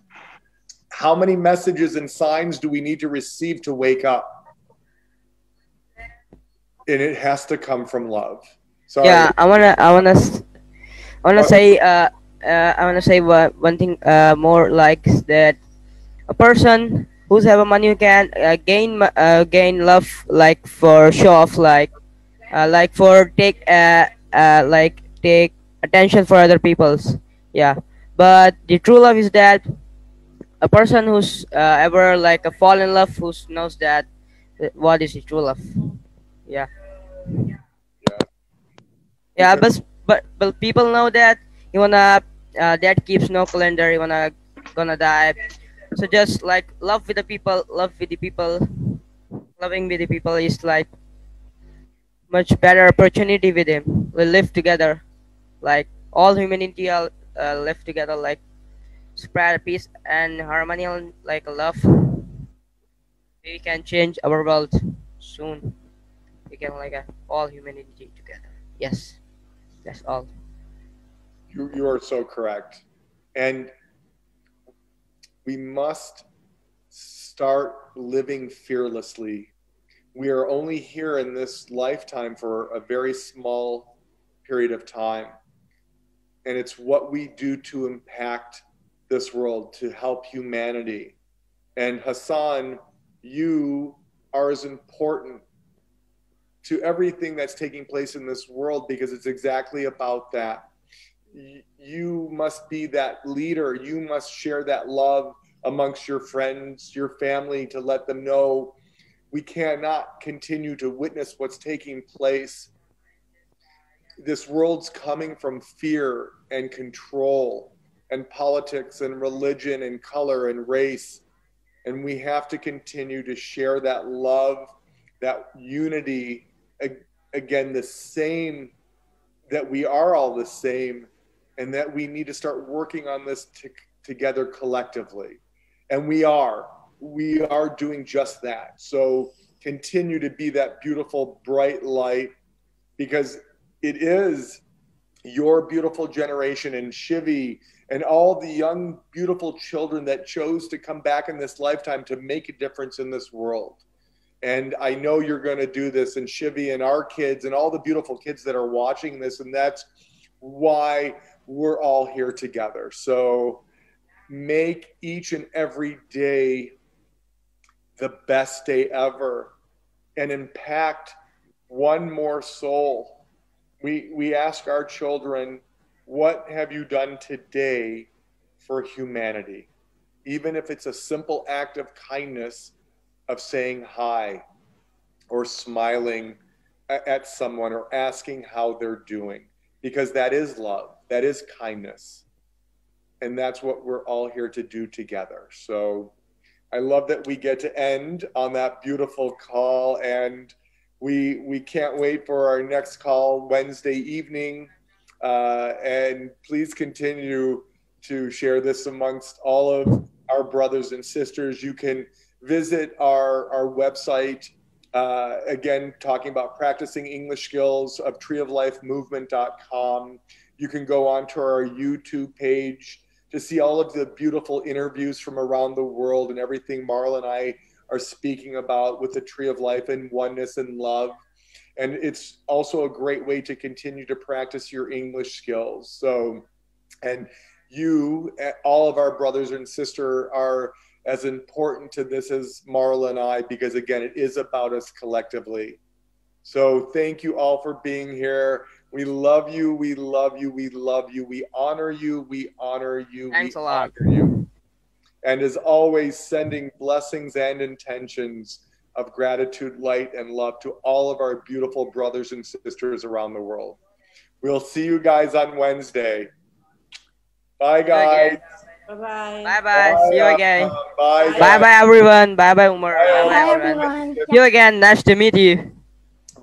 how many messages and signs do we need to receive to wake up? And it has to come from love. Sorry. Yeah, I wanna say one thing more, like that a person who's have a money can gain love, like for show off, like for take attention for other people's. Yeah, but the true love is that a person who's ever like a fall in love, who knows that what is the true love. Yeah. Yeah, but people know that you wanna that keeps no calendar, you wanna gonna die. So just like love with the people, loving with the people is like much better opportunity with him. We live together, like all humanity live together, like spread peace and harmony, and like love. We can change our world soon. We can like all humanity together. Yes. That's all. You are so correct. And we must start living fearlessly. We are only here in this lifetime for a very small period of time. And it's what we do to impact this world, to help humanity. And Hassan, you are as important to everything that's taking place in this world, because it's exactly about that. You must be that leader. You must share that love amongst your friends, your family, to let them know we cannot continue to witness what's taking place. This world's coming from fear and control and politics and religion and color and race. And we have to continue to share that love, that unity. Again, the same, that we are all the same, and that we need to start working on this together collectively. And we are doing just that. So continue to be that beautiful, bright light, because it is your beautiful generation and Shivi and all the young, beautiful children that chose to come back in this lifetime to make a difference in this world. And I know you're going to do this, and Shivi and our kids and all the beautiful kids that are watching this. And that's why we're all here together. So make each and every day the best day ever and impact one more soul. We ask our children, what have you done today for humanity? Even if it's a simple act of kindness of saying hi or smiling at someone or asking how they're doing, because that is love, that is kindness. And that's what we're all here to do together. So I love that we get to end on that beautiful call, and we can't wait for our next call Wednesday evening. And please continue to share this amongst all of our brothers and sisters. You can visit our website, again, talking about practicing English skills of treeoflifemovement.com. You can go onto our YouTube page to see all of the beautiful interviews from around the world and everything Marla and I are speaking about with the Tree of Life and oneness and love. And it's also a great way to continue to practice your English skills. So, and you, all of our brothers and sisters are as important to this as Marla and I, because again, it is about us collectively. So thank you all for being here. We love you. We love you. We love you. We honor you. We honor you. Thanks we a lot. honor you. And as always, sending blessings and intentions of gratitude, light, and love to all of our beautiful brothers and sisters around the world. We'll see you guys on Wednesday. Bye, guys. Bye-bye. Bye-bye. See you again. Bye. Bye-bye, everyone. Bye-bye, Umar. Bye-bye, Bye, everyone. everyone. See you again. Nice to meet you.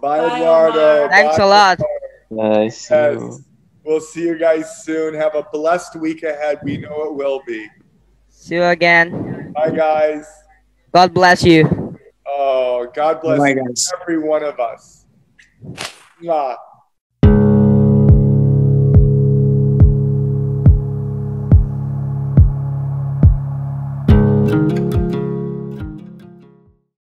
Bye, Bye, Eduardo. Omar. Thanks Bye, a lot. Nice. Yes. We'll see you guys soon. Have a blessed week ahead. We know it will be. See you again. Bye, guys. God bless you. Oh, God bless Bye, guys. every one of us. Mwah.